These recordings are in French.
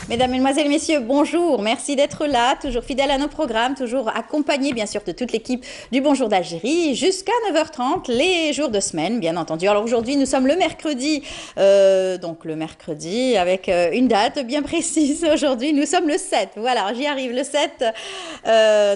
Mesdames, Mesdemoiselles, Messieurs, bonjour. Merci d'être là, toujours fidèles à nos programmes, toujours accompagnés bien sûr de toute l'équipe du Bonjour d'Algérie jusqu'à 9h30, les jours de semaine, bien entendu. Alors aujourd'hui, nous sommes le mercredi, donc le mercredi avec une date bien précise. Aujourd'hui, nous sommes le 7. Voilà, j'y arrive, le 7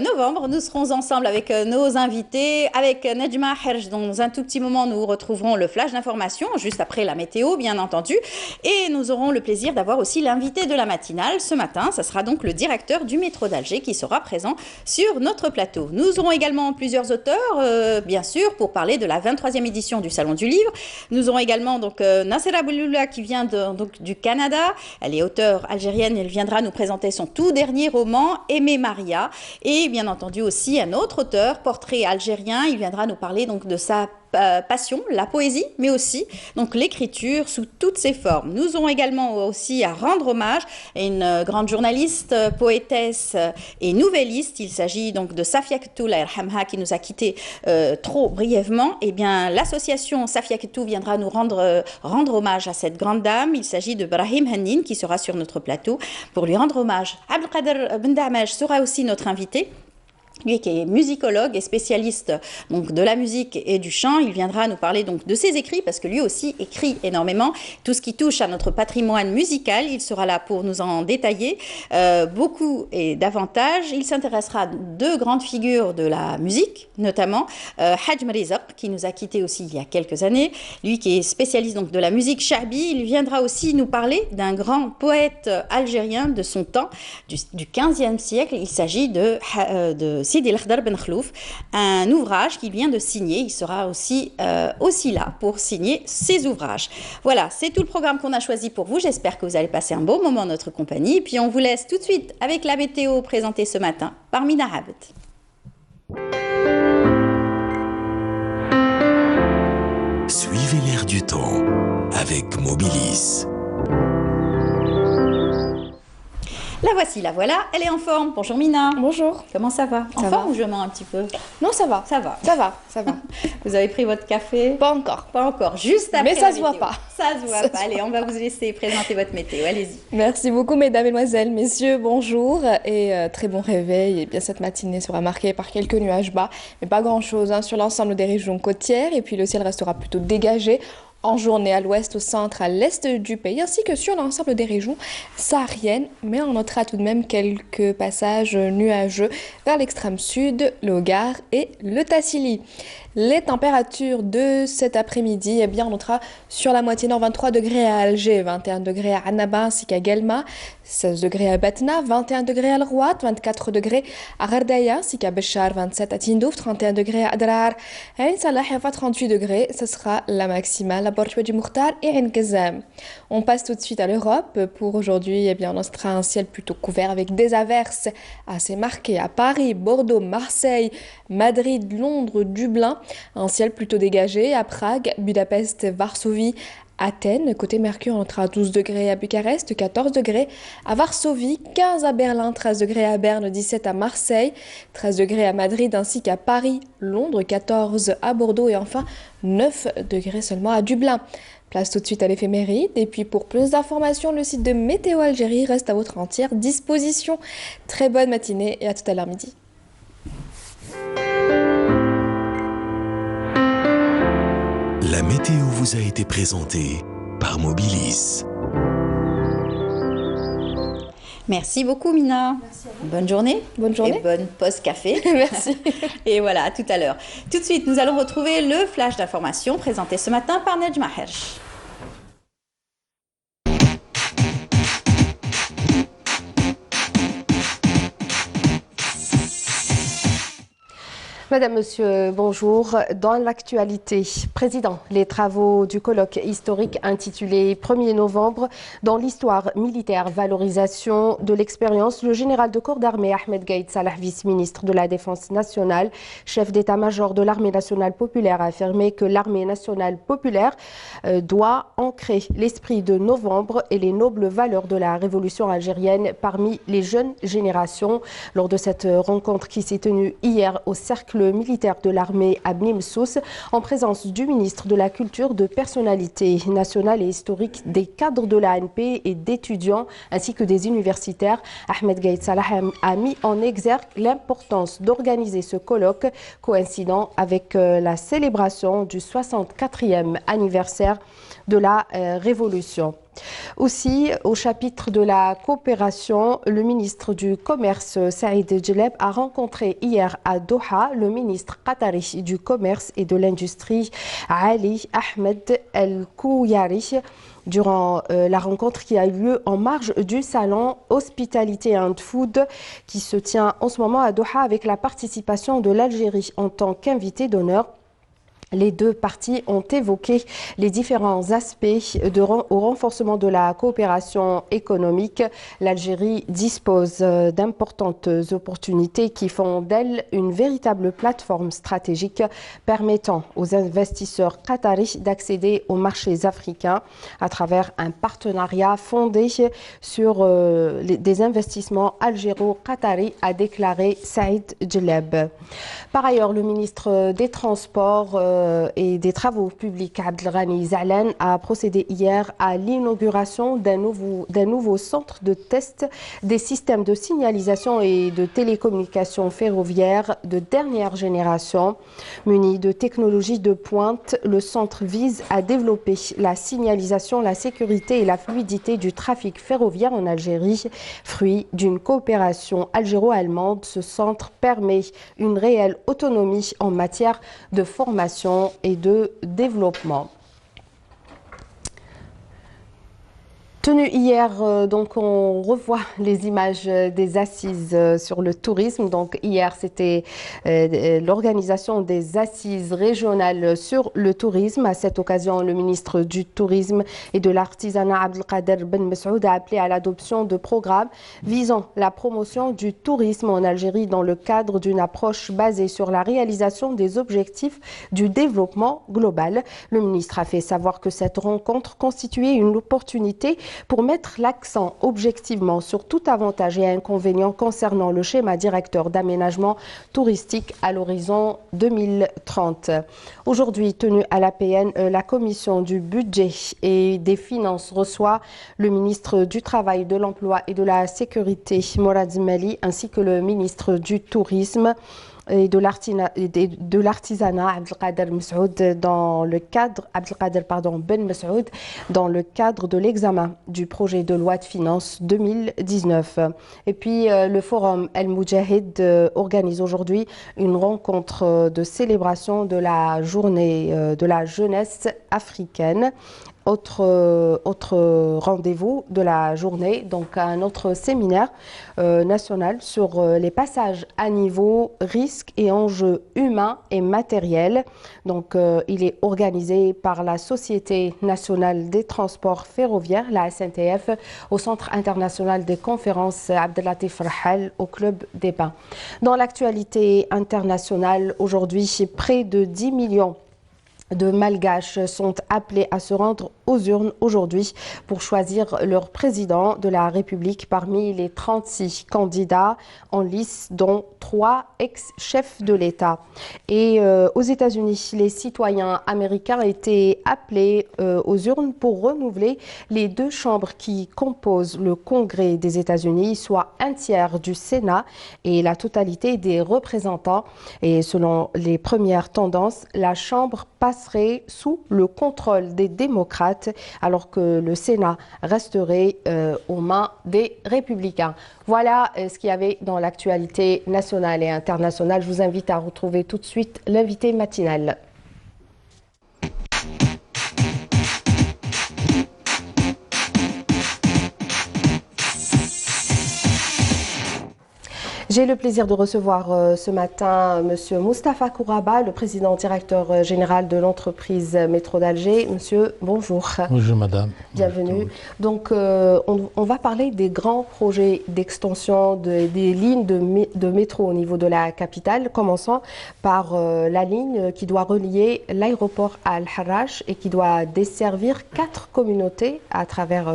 novembre. Nous serons ensemble avec nos invités, avec Nedjma Herj. Dans un tout petit moment, nous retrouverons le flash d'information, juste après la météo, bien entendu. Et nous aurons le plaisir d'avoir aussi l'invité de la matinale. Ce matin, ça sera donc le directeur du métro d'Alger qui sera présent sur notre plateau. Nous aurons également plusieurs auteurs, bien sûr, pour parler de la 23e édition du Salon du Livre. Nous aurons également donc Nassera Bouloula qui vient donc, du Canada. Elle est auteure algérienne. Elle viendra nous présenter son tout dernier roman, Aimer Maria. Et bien entendu aussi un autre auteur, portrait algérien. Il viendra nous parler donc de sa passion, la poésie, mais aussi donc l'écriture sous toutes ses formes. Nous aurons également aussi à rendre hommage à une grande journaliste, poétesse et nouvelliste. Il s'agit donc de Safia Kettou, la Erhamha, qui nous a quittés trop brièvement. Eh bien, l'association Safia Kettou viendra nous rendre hommage à cette grande dame. Il s'agit de Brahim Hannin qui sera sur notre plateau pour lui rendre hommage. Abdelkader Ben Damaj sera aussi notre invité. Lui qui est musicologue et spécialiste donc, de la musique et du chant, il viendra nous parler donc, de ses écrits parce que lui aussi écrit énormément. Tout ce qui touche à notre patrimoine musical, il sera là pour nous en détailler beaucoup et davantage. Il s'intéressera à deux grandes figures de la musique, notamment Hadj Mrizaq qui nous a quittés aussi il y a quelques années. Lui qui est spécialiste donc, de la musique shabi, il viendra aussi nous parler d'un grand poète algérien de son temps, du 15e siècle. Il s'agit de Sidi El-Khdar Ben Khlouf, un ouvrage qu'il vient de signer. Il sera aussi là pour signer ses ouvrages. Voilà, c'est tout le programme qu'on a choisi pour vous. J'espère que vous allez passer un beau moment en notre compagnie. Puis on vous laisse tout de suite avec la météo présentée ce matin par Mina Abed. Suivez l'air du temps avec Mobilis. La voici, la voilà, elle est en forme. Bonjour Mina. Bonjour. Comment ça va? En Ça forme va. ou je mens un petit peu? Non, ça va. Ça va. Ça va, ça va. Vous avez pris votre café? Pas encore. Pas encore, juste après. Mais ça la se voit météo. pas. Ça se voit pas. Allez, on va vous laisser présenter votre météo. Allez-y. Merci beaucoup, mesdames, mesdemoiselles, messieurs. Bonjour et très bon réveil. Et bien, cette matinée sera marquée par quelques nuages bas, mais pas grand-chose sur l'ensemble des régions côtières. Et puis, le ciel restera plutôt dégagé en journée à l'ouest, au centre, à l'est du pays, ainsi que sur l'ensemble des régions sahariennes. Mais on notera tout de même quelques passages nuageux vers l'extrême sud, le Hogar et le Tassili. Les températures de cet après-midi, eh bien, on notera sur la moitié nord 23 degrés à Alger, 21 degrés à Annaba ainsi qu'à Guelma, 16 degrés à Batna, 21 degrés à El Rouat, 24 degrés à Gardaya ainsi qu'à Béchar, 27 à Tindouf, 31 degrés à Adrar, à Ain Salah, 38 degrés, ce sera la maximale à Bordeaux du Mourtar et Ain Kazam. On passe tout de suite à l'Europe. Pour aujourd'hui, eh bien, on notera un ciel plutôt couvert avec des averses assez marquées à Paris, Bordeaux, Marseille, Madrid, Londres, Dublin. Un ciel plutôt dégagé à Prague, Budapest, Varsovie, Athènes. Côté Mercure, on notera 12 degrés à Bucarest, 14 degrés à Varsovie, 15 à Berlin, 13 degrés à Berne, 17 à Marseille, 13 degrés à Madrid ainsi qu'à Paris, Londres, 14 à Bordeaux et enfin 9 degrés seulement à Dublin. Place tout de suite à l'éphéméride. Et puis pour plus d'informations, le site de Météo Algérie reste à votre entière disposition. Très bonne matinée et à tout à l'heure midi. La météo vous a été présentée par Mobilis. Merci beaucoup Mina. Merci à vous. Bonne journée. Bonne journée. Et bonne pause café. Merci. Et voilà, à tout à l'heure. Tout de suite, nous allons retrouver le flash d'information présenté ce matin par Nedjma Herj. Madame, Monsieur, bonjour. Dans l'actualité, Président, les travaux du colloque historique intitulé 1er novembre dans l'histoire militaire, valorisation de l'expérience, le général de corps d'armée Ahmed Gaïd Salah, vice-ministre de la Défense nationale, chef d'état-major de l'armée nationale populaire, a affirmé que l'armée nationale populaire doit ancrer l'esprit de novembre et les nobles valeurs de la révolution algérienne parmi les jeunes générations. Lors de cette rencontre qui s'est tenue hier au Cercle cycle militaire de l'armée à Bni Messous en présence du ministre de la Culture, de personnalités nationales et historiques, des cadres de l'ANP et d'étudiants ainsi que des universitaires. Ahmed Gaïd Salah a mis en exergue l'importance d'organiser ce colloque coïncidant avec la célébration du 64e anniversaire de la Révolution. Aussi, au chapitre de la coopération, le ministre du Commerce, Saïd Djeleb, a rencontré hier à Doha le ministre qatari du Commerce et de l'Industrie, Ali Ahmed El Kouyari, durant la rencontre qui a eu lieu en marge du salon Hospitality and Food qui se tient en ce moment à Doha avec la participation de l'Algérie en tant qu'invité d'honneur. Les deux parties ont évoqué les différents aspects au renforcement de la coopération économique. L'Algérie dispose d'importantes opportunités qui font d'elle une véritable plateforme stratégique permettant aux investisseurs qataris d'accéder aux marchés africains à travers un partenariat fondé sur des investissements algéro-qataris, a déclaré Saïd Djeleb. Par ailleurs, le ministre des Transports et des Travaux publics, Abdelghani Zahlan, a procédé hier à l'inauguration d'un nouveau centre de test des systèmes de signalisation et de télécommunications ferroviaires de dernière génération. Muni de technologies de pointe, le centre vise à développer la signalisation, la sécurité et la fluidité du trafic ferroviaire en Algérie. Fruit d'une coopération algéro-allemande, ce centre permet une réelle autonomie en matière de formation et de développement. Tenu hier, donc on revoit les images des assises sur le tourisme. Donc hier, c'était l'organisation des assises régionales sur le tourisme. À cette occasion, le ministre du Tourisme et de l'Artisanat, Abdelkader Ben Messoud, a appelé à l'adoption de programmes visant la promotion du tourisme en Algérie dans le cadre d'une approche basée sur la réalisation des objectifs du développement global. Le ministre a fait savoir que cette rencontre constituait une opportunité pour mettre l'accent objectivement sur tout avantage et inconvénient concernant le schéma directeur d'aménagement touristique à l'horizon 2030. Aujourd'hui, tenue à l'APN, la commission du budget et des finances reçoit le ministre du Travail, de l'Emploi et de la Sécurité, Morad Zmali, ainsi que le ministre du Tourisme et de l'artisanat, Abdelkader Messoud, dans le cadre, Ben Messoud, dans le cadre de l'examen du projet de loi de finances 2019. Et puis le forum El Moudjahid organise aujourd'hui une rencontre de célébration de la journée de la jeunesse africaine. Autre rendez-vous de la journée, donc un autre séminaire national sur les passages à niveau, risques et enjeux humains et matériels. Donc il est organisé par la Société nationale des transports ferroviaires, la SNTF, au Centre international des conférences Abdellatif Rahal au Club des Bains. Dans l'actualité internationale, aujourd'hui, près de 10 millions de Malgaches sont appelés à se rendre aux urnes aujourd'hui pour choisir leur président de la République parmi les 36 candidats en lice, dont 3 ex-chefs de l'État. Et aux États-Unis, les citoyens américains étaient appelés aux urnes pour renouveler les 2 chambres qui composent le Congrès des États-Unis, soit un tiers du Sénat et la totalité des représentants. Et selon les premières tendances, la Chambre passerait sous le contrôle des démocrates, alors que le Sénat resterait aux mains des républicains. Voilà ce qu'il y avait dans l'actualité nationale et internationale. Je vous invite à retrouver tout de suite l'invité matinal. J'ai le plaisir de recevoir ce matin Monsieur Moustapha Kouraba, le président directeur général de l'entreprise Métro d'Alger. Monsieur, bonjour. Bonjour madame. Bienvenue. Donc on va parler des grands projets d'extension des lignes de métro au niveau de la capitale, commençant par la ligne qui doit relier l'aéroport à Al-Harrach et qui doit desservir 4 communautés à travers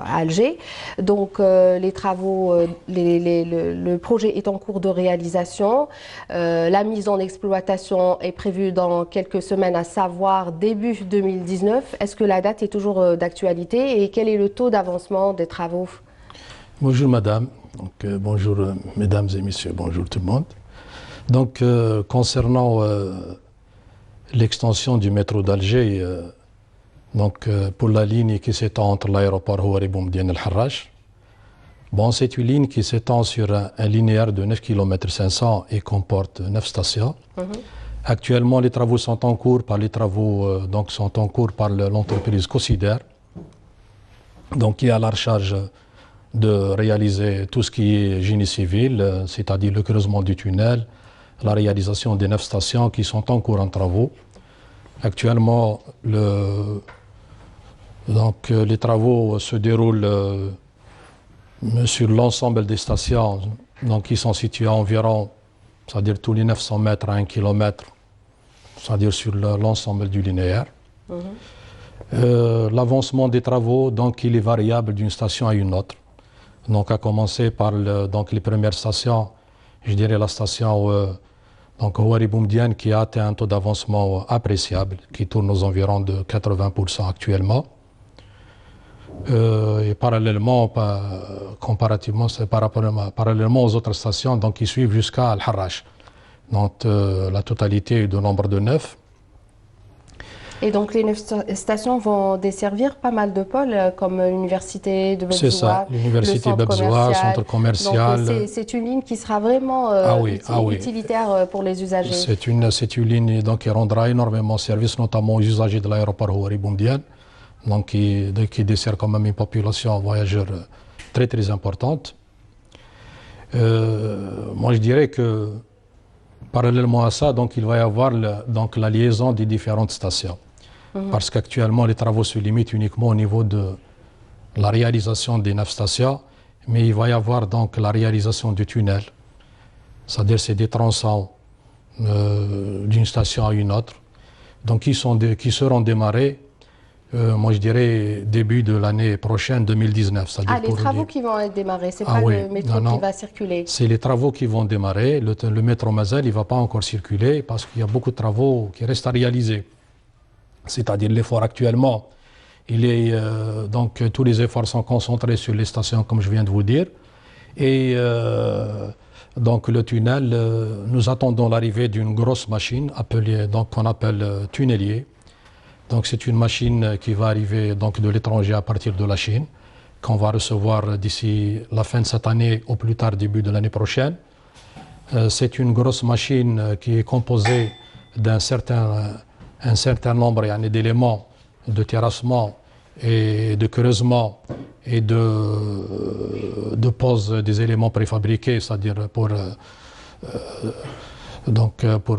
Alger. Donc les travaux, le projet est en cours de réalisation. La mise en exploitation est prévue dans quelques semaines, à savoir début 2019. Est-ce que la date est toujours d'actualité et quel est le taux d'avancement des travaux? Bonjour madame, bonjour mesdames et messieurs, bonjour tout le monde. Donc concernant l'extension du métro d'Alger, pour la ligne qui s'étend entre l'aéroport Houari Boumediene et El Harrach, bon, c'est une ligne qui s'étend sur un linéaire de 9 km 500 et comporte 9 stations. Actuellement, les travaux sont en cours par l'entreprise Cosider, donc qui a la charge de réaliser tout ce qui est génie civil, c'est-à-dire le creusement du tunnel, la réalisation des 9 stations qui sont en cours en travaux. Actuellement, les travaux se déroulent sur l'ensemble des stations qui sont situées à environ, c'est-à-dire tous les 900 mètres à 1 km, c'est-à-dire sur l'ensemble du linéaire. L'avancement des travaux, il est variable d'une station à une autre. Donc, à commencer par les premières stations, je dirais la station Houari Boumediene qui a atteint un taux d'avancement appréciable, qui tourne aux environs de 80% actuellement. Et parallèlement, parallèlement aux autres stations qui suivent jusqu'à Al Harrach. Donc, la totalité est de nombre de 9. Et donc les 9 stations vont desservir pas mal de pôles comme l'université de Bebzoua. C'est ça, l'université Bebzoua, centre commercial. C'est une ligne qui sera vraiment utilitaire pour les usagers. C'est une ligne qui rendra énormément service, notamment aux usagers de l'aéroport Houari Boumediene, qui dessert quand même une population voyageur très très importante. Moi je dirais que parallèlement à ça, il va y avoir la liaison des différentes stations. Parce qu'actuellement, les travaux se limitent uniquement au niveau de la réalisation des 9 stations, mais il va y avoir la réalisation du tunnel. C'est-à-dire c'est des tronçons d'une station à une autre, qui seront démarrés, moi je dirais, début de l'année prochaine, 2019. Les travaux qui vont être démarrés, ce n'est pas le métro qui va circuler. C'est les travaux qui vont démarrer. Le métro Mazel, il ne va pas encore circuler parce qu'il y a beaucoup de travaux qui restent à réaliser. C'est-à-dire l'effort actuellement, tous les efforts sont concentrés sur les stations, comme je viens de vous dire. Et le tunnel, nous attendons l'arrivée d'une grosse machine qu'on appelle tunnelier. Donc c'est une machine qui va arriver de l'étranger à partir de la Chine, qu'on va recevoir d'ici la fin de cette année, au plus tard début de l'année prochaine. C'est une grosse machine qui est composée d'un certain nombre d'éléments de terrassement et de creusement et de pose des éléments préfabriqués, c'est-à-dire pour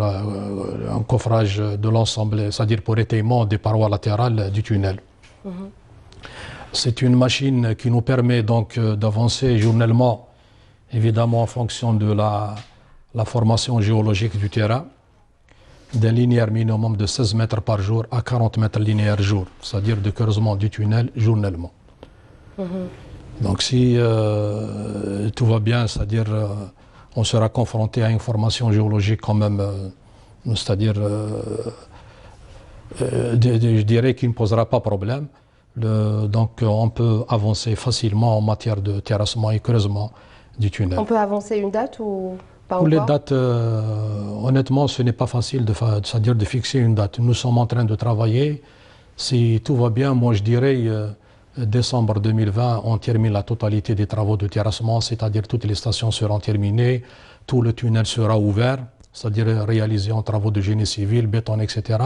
un coffrage de l'ensemble, c'est-à-dire pour étayement des parois latérales du tunnel. C'est une machine qui nous permet d'avancer journellement, évidemment en fonction de la formation géologique du terrain, d'un linéaire minimum de 16 mètres par jour à 40 mètres linéaires jour, c'est-à-dire de creusement du tunnel journellement. Donc si tout va bien, c'est-à-dire on sera confronté à une formation géologique quand même, c'est-à-dire je dirais qu'il ne posera pas problème. On peut avancer facilement en matière de terrassement et creusement du tunnel. On peut avancer une date ou pas Pour encore? les dates, honnêtement, ce n'est pas facile c'est-à-dire de fixer une date. Nous sommes en train de travailler. Si tout va bien, moi je dirais décembre 2020, on termine la totalité des travaux de terrassement, c'est-à-dire toutes les stations seront terminées, tout le tunnel sera ouvert, c'est-à-dire réalisé en travaux de génie civil, béton, etc.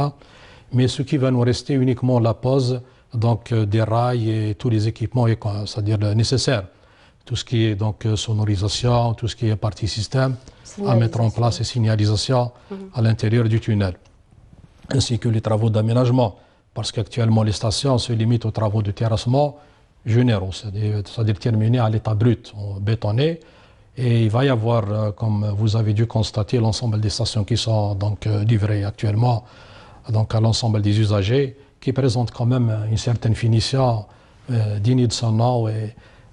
Mais ce qui va nous rester uniquement la pose des rails et tous les équipements, c'est-à-dire nécessaires. Tout ce qui est sonorisation, tout ce qui est partie système à mettre en place et signalisation à l'intérieur du tunnel, ainsi que les travaux d'aménagement. Parce qu'actuellement, les stations se limitent aux travaux de terrassement généraux, c'est-à-dire terminés à l'état brut, bétonné. Et il va y avoir, comme vous avez dû constater, l'ensemble des stations qui sont livrées actuellement à l'ensemble des usagers, qui présentent quand même une certaine finition digne de son nom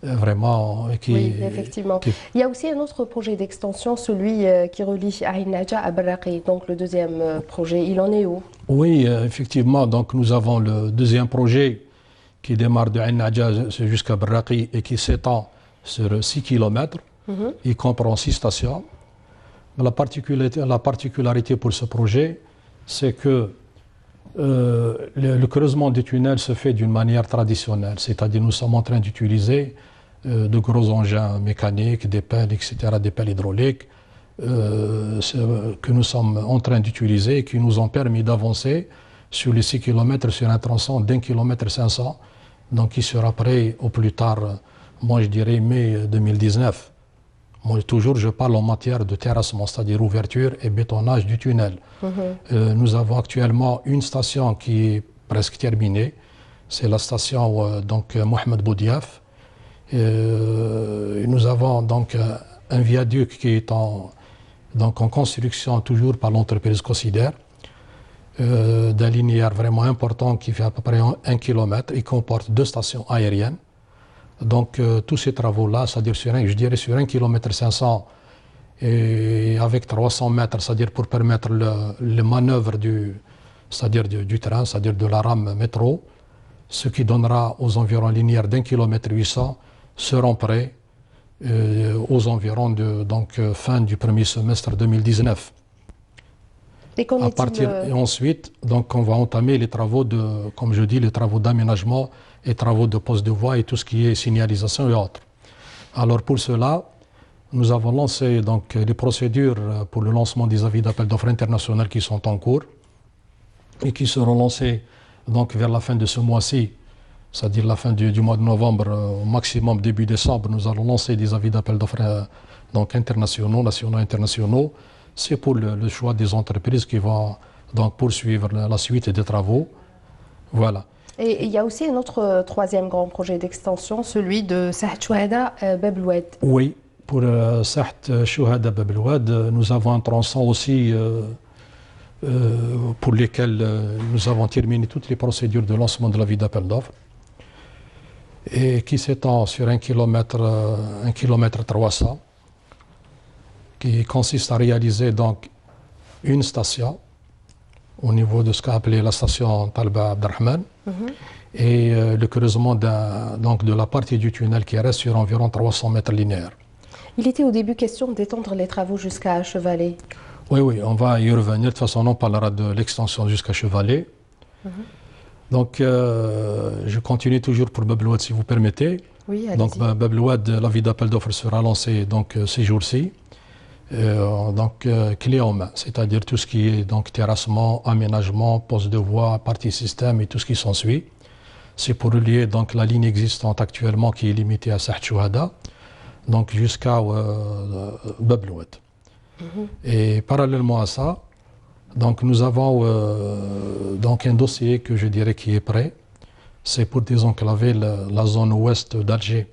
vraiment. Oui, effectivement. Il y a aussi un autre projet d'extension, celui qui relie Ain Nadja à Barraqi, donc le deuxième projet. Il en est où? Oui, effectivement. Donc nous avons le deuxième projet qui démarre de Ain Nadja jusqu'à Barraqi et qui s'étend sur 6 km. Il comprend 6 stations. La particularité pour ce projet, c'est que le creusement des tunnels se fait d'une manière traditionnelle, c'est-à-dire nous sommes en train d'utiliser de gros engins mécaniques, des pelles, etc., des pelles hydrauliques, que nous sommes en train d'utiliser et qui nous ont permis d'avancer sur les 6 km sur un tronçon d'1 km 500, donc qui sera prêt au plus tard, moi je dirais mai 2019. Moi, toujours, je parle en matière de terrassement, c'est-à-dire ouverture et bétonnage du tunnel. Nous avons actuellement une station qui est presque terminée. C'est la station Mohamed Boudiaf. Nous avons donc un viaduc qui est en construction toujours par l'entreprise Cosider, d'un linéaire vraiment important qui fait à peu près 1 km. Il comporte 2 stations aériennes. Donc tous ces travaux-là, c'est-à-dire sur 1 km 500 et avec 300 mètres, c'est-à-dire pour permettre le manœuvre du train, c'est-à-dire de la rame métro, ce qui donnera aux environs linéaires d'1 km 800 seront prêts aux environs de fin du premier semestre 2019. Et ensuite, donc, on va entamer les travaux comme je dis, les travaux d'aménagement et travaux de poste de voie et tout ce qui est signalisation et autres. Alors pour cela, nous avons lancé donc les procédures pour le lancement des avis d'appel d'offres internationales qui sont en cours et qui seront lancés donc vers la fin de ce mois-ci, c'est-à-dire la fin du mois de novembre, au maximum début décembre. Nous allons lancer des avis d'appel d'offres internationaux, nationaux et internationaux. C'est pour le choix des entreprises qui vont donc poursuivre la suite des travaux. Voilà. Et il y a aussi un autre troisième grand projet d'extension, celui de Saht Chouhada Bab El Oued. Oui, pour Saht Chouhada Bab El Oued, nous avons un tronçon aussi pour lesquels nous avons terminé toutes les procédures de lancement de l'avis d'appel d'offres et qui s'étend sur 1 km 300, qui consiste à réaliser donc une station au niveau de ce qu'a appelé la station Talba Abdelrahman et le creusement de la partie du tunnel qui reste sur environ 300 mètres linéaires. Il était au début question d'étendre les travaux jusqu'à Chevalet. Oui, on va y revenir. De toute façon, on parlera de l'extension jusqu'à Chevalet. Donc, je continue toujours pour Bab El Oued, si vous permettez. Oui, allez-y. Donc, Bab El Oued, l'avis d'appel d'offres sera lancé donc, ces jours-ci. Clé en main, c'est-à-dire tout ce qui est donc terrassement, aménagement, poste de voie, partie système et tout ce qui s'ensuit. C'est pour relier donc la ligne existante actuellement qui est limitée à Saht Chouhada, donc jusqu'à Bab El Oued. Et parallèlement à ça, donc nous avons donc un dossier que je dirais qui est prêt. C'est pour désenclaver la zone ouest d'Alger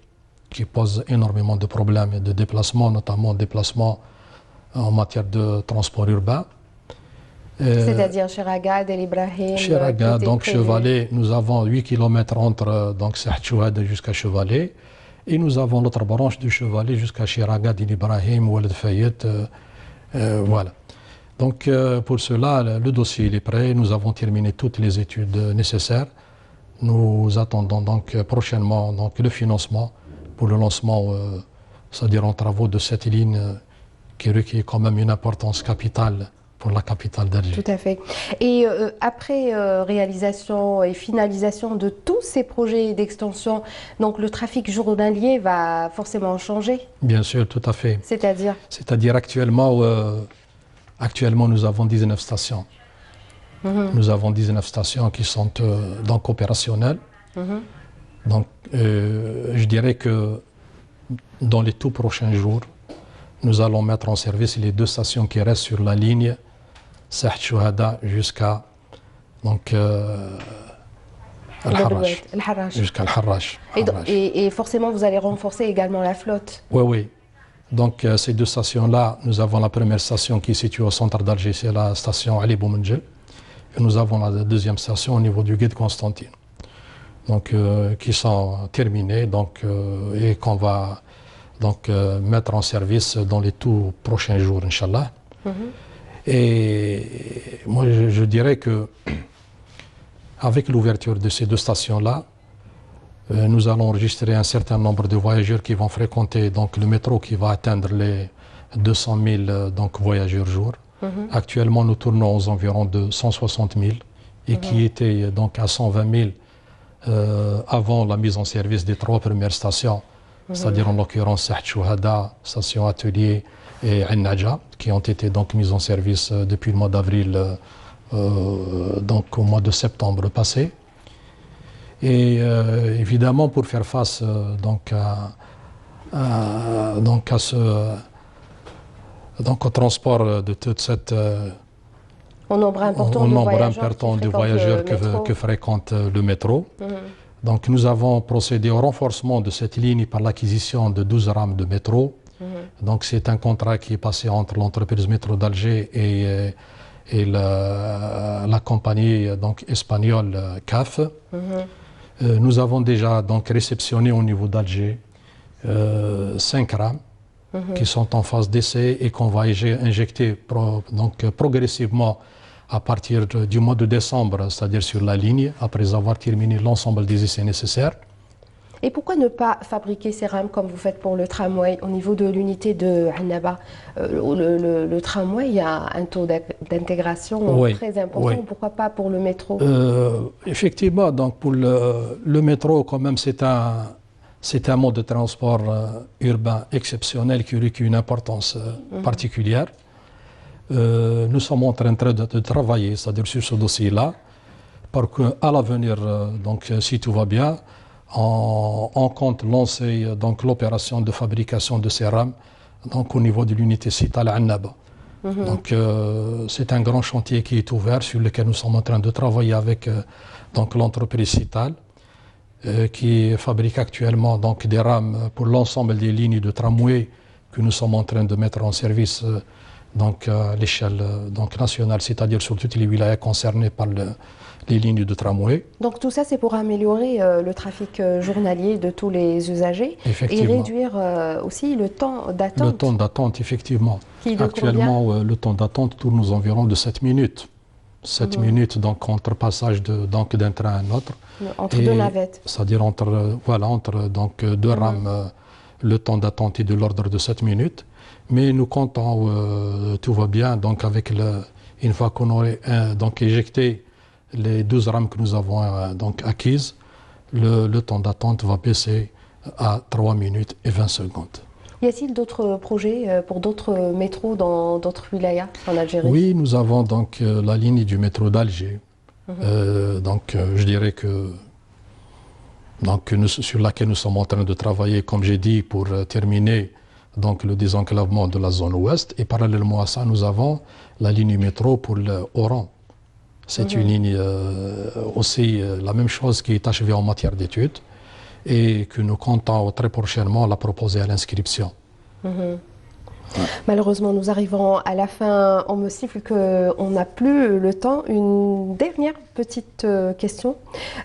qui pose énormément de problèmes et de déplacements, notamment déplacements en matière de transport urbain. C'est-à-dire Chiragad et Ibrahim. Chiragad, donc Chevalet, nous avons 8 km entre Saht Chouhada jusqu'à Chevalet. Et nous avons l'autre branche de Chevalet jusqu'à Chiragad, Ibrahim, Oued Fayet. Voilà. Donc pour cela, le dossier il est prêt. Nous avons terminé toutes les études nécessaires. Nous attendons donc prochainement le financement pour le lancement, c'est-à-dire en travaux de cette ligne qui requiert quand même une importance capitale pour la capitale d'Alger. Tout à fait. Et après réalisation et finalisation de tous ces projets d'extension, donc le trafic journalier va forcément changer? Bien sûr, tout à fait. C'est-à-dire? C'est-à-dire actuellement, nous avons 19 stations. Nous avons 19 stations qui sont donc opérationnelles. Donc, je dirais que dans les tout prochains jours, nous allons mettre en service les 2 stations qui restent sur la ligne Saht Chouhada jusqu'à Al-Harrach. Jusqu'à Al-Harrach. Et forcément, vous allez renforcer également la flotte? Oui. Donc, ces 2 stations-là, nous avons la première station qui est située au centre d'Alger, c'est la station Ali Boumenjel. Et nous avons la deuxième station au niveau du guide Constantine. donc, qui sont terminés donc, et qu'on va donc, mettre en service dans les tout prochains jours, Inch'Allah. Et moi, je dirais que avec l'ouverture de ces deux stations-là, nous allons enregistrer un certain nombre de voyageurs qui vont fréquenter donc, le métro qui va atteindre les 200 000 donc, voyageurs jour. Actuellement, nous tournons aux environs de 160 000 et qui était donc à 120 000 avant la mise en service des trois premières stations, c'est-à-dire en l'occurrence Saht Chouhada, station Atelier et Ain Nadja, qui ont été donc mises en service depuis le mois d'avril, donc au mois de septembre passé. Et évidemment, pour faire face donc au transport de toute cette au nombre important de voyageurs que fréquente le métro. Donc nous avons procédé au renforcement de cette ligne par l'acquisition de 12 rames de métro. Donc c'est un contrat qui est passé entre l'entreprise Métro d'Alger et la compagnie donc, espagnole CAF. Nous avons déjà donc, réceptionné au niveau d'Alger 5 rames qui sont en phase d'essai et qu'on va injecter progressivement à partir du mois de décembre, c'est-à-dire sur la ligne, après avoir terminé l'ensemble des essais nécessaires. Et pourquoi ne pas fabriquer ces rames comme vous faites pour le tramway au niveau de l'unité de Annaba? Le tramway, il y a un taux d'intégration très important. Pourquoi pas pour le métro? Effectivement, donc pour le métro, quand même, c'est un mode de transport urbain exceptionnel qui requiert une importance particulière. Nous sommes en train de travailler, c'est-à-dire sur ce dossier-là, pour qu'à l'avenir, donc si tout va bien, on compte lancer donc l'opération de fabrication de ces rames donc au niveau de l'unité Cital Annaba. Donc c'est un grand chantier qui est ouvert sur lequel nous sommes en train de travailler avec donc l'entreprise Cital qui fabrique actuellement donc des rames pour l'ensemble des lignes de tramway que nous sommes en train de mettre en service donc à l'échelle nationale, c'est-à-dire sur toutes les wilayas concernées par les lignes de tramway. Donc tout ça, c'est pour améliorer le trafic journalier de tous les usagers et réduire aussi le temps d'attente. Le temps d'attente, effectivement. Actuellement, le temps d'attente tourne aux environs de 7 minutes. 7 minutes donc, entre passage d'un train à un autre. Entre deux navettes. C'est-à-dire entre donc, deux rames, le temps d'attente est de l'ordre de 7 minutes. Mais nous comptons, tout va bien, donc avec une fois qu'on aurait donc éjecté les 12 rames que nous avons donc acquises, le temps d'attente va baisser à 3 minutes et 20 secondes. Y a-t-il d'autres projets pour d'autres métros dans d'autres wilayas en Algérie? Oui, nous avons donc la ligne du métro d'Alger. Donc je dirais que sur laquelle nous sommes en train de travailler, comme j'ai dit, pour terminer donc le désenclavement de la zone ouest. Et parallèlement à ça, nous avons la ligne métro pour l'Oran. C'est une ligne aussi la même chose qui est achevée en matière d'études et que nous comptons très prochainement la proposer à l'inscription. Malheureusement, nous arrivons à la fin. On me siffle qu'on n'a plus le temps. Une dernière petite question.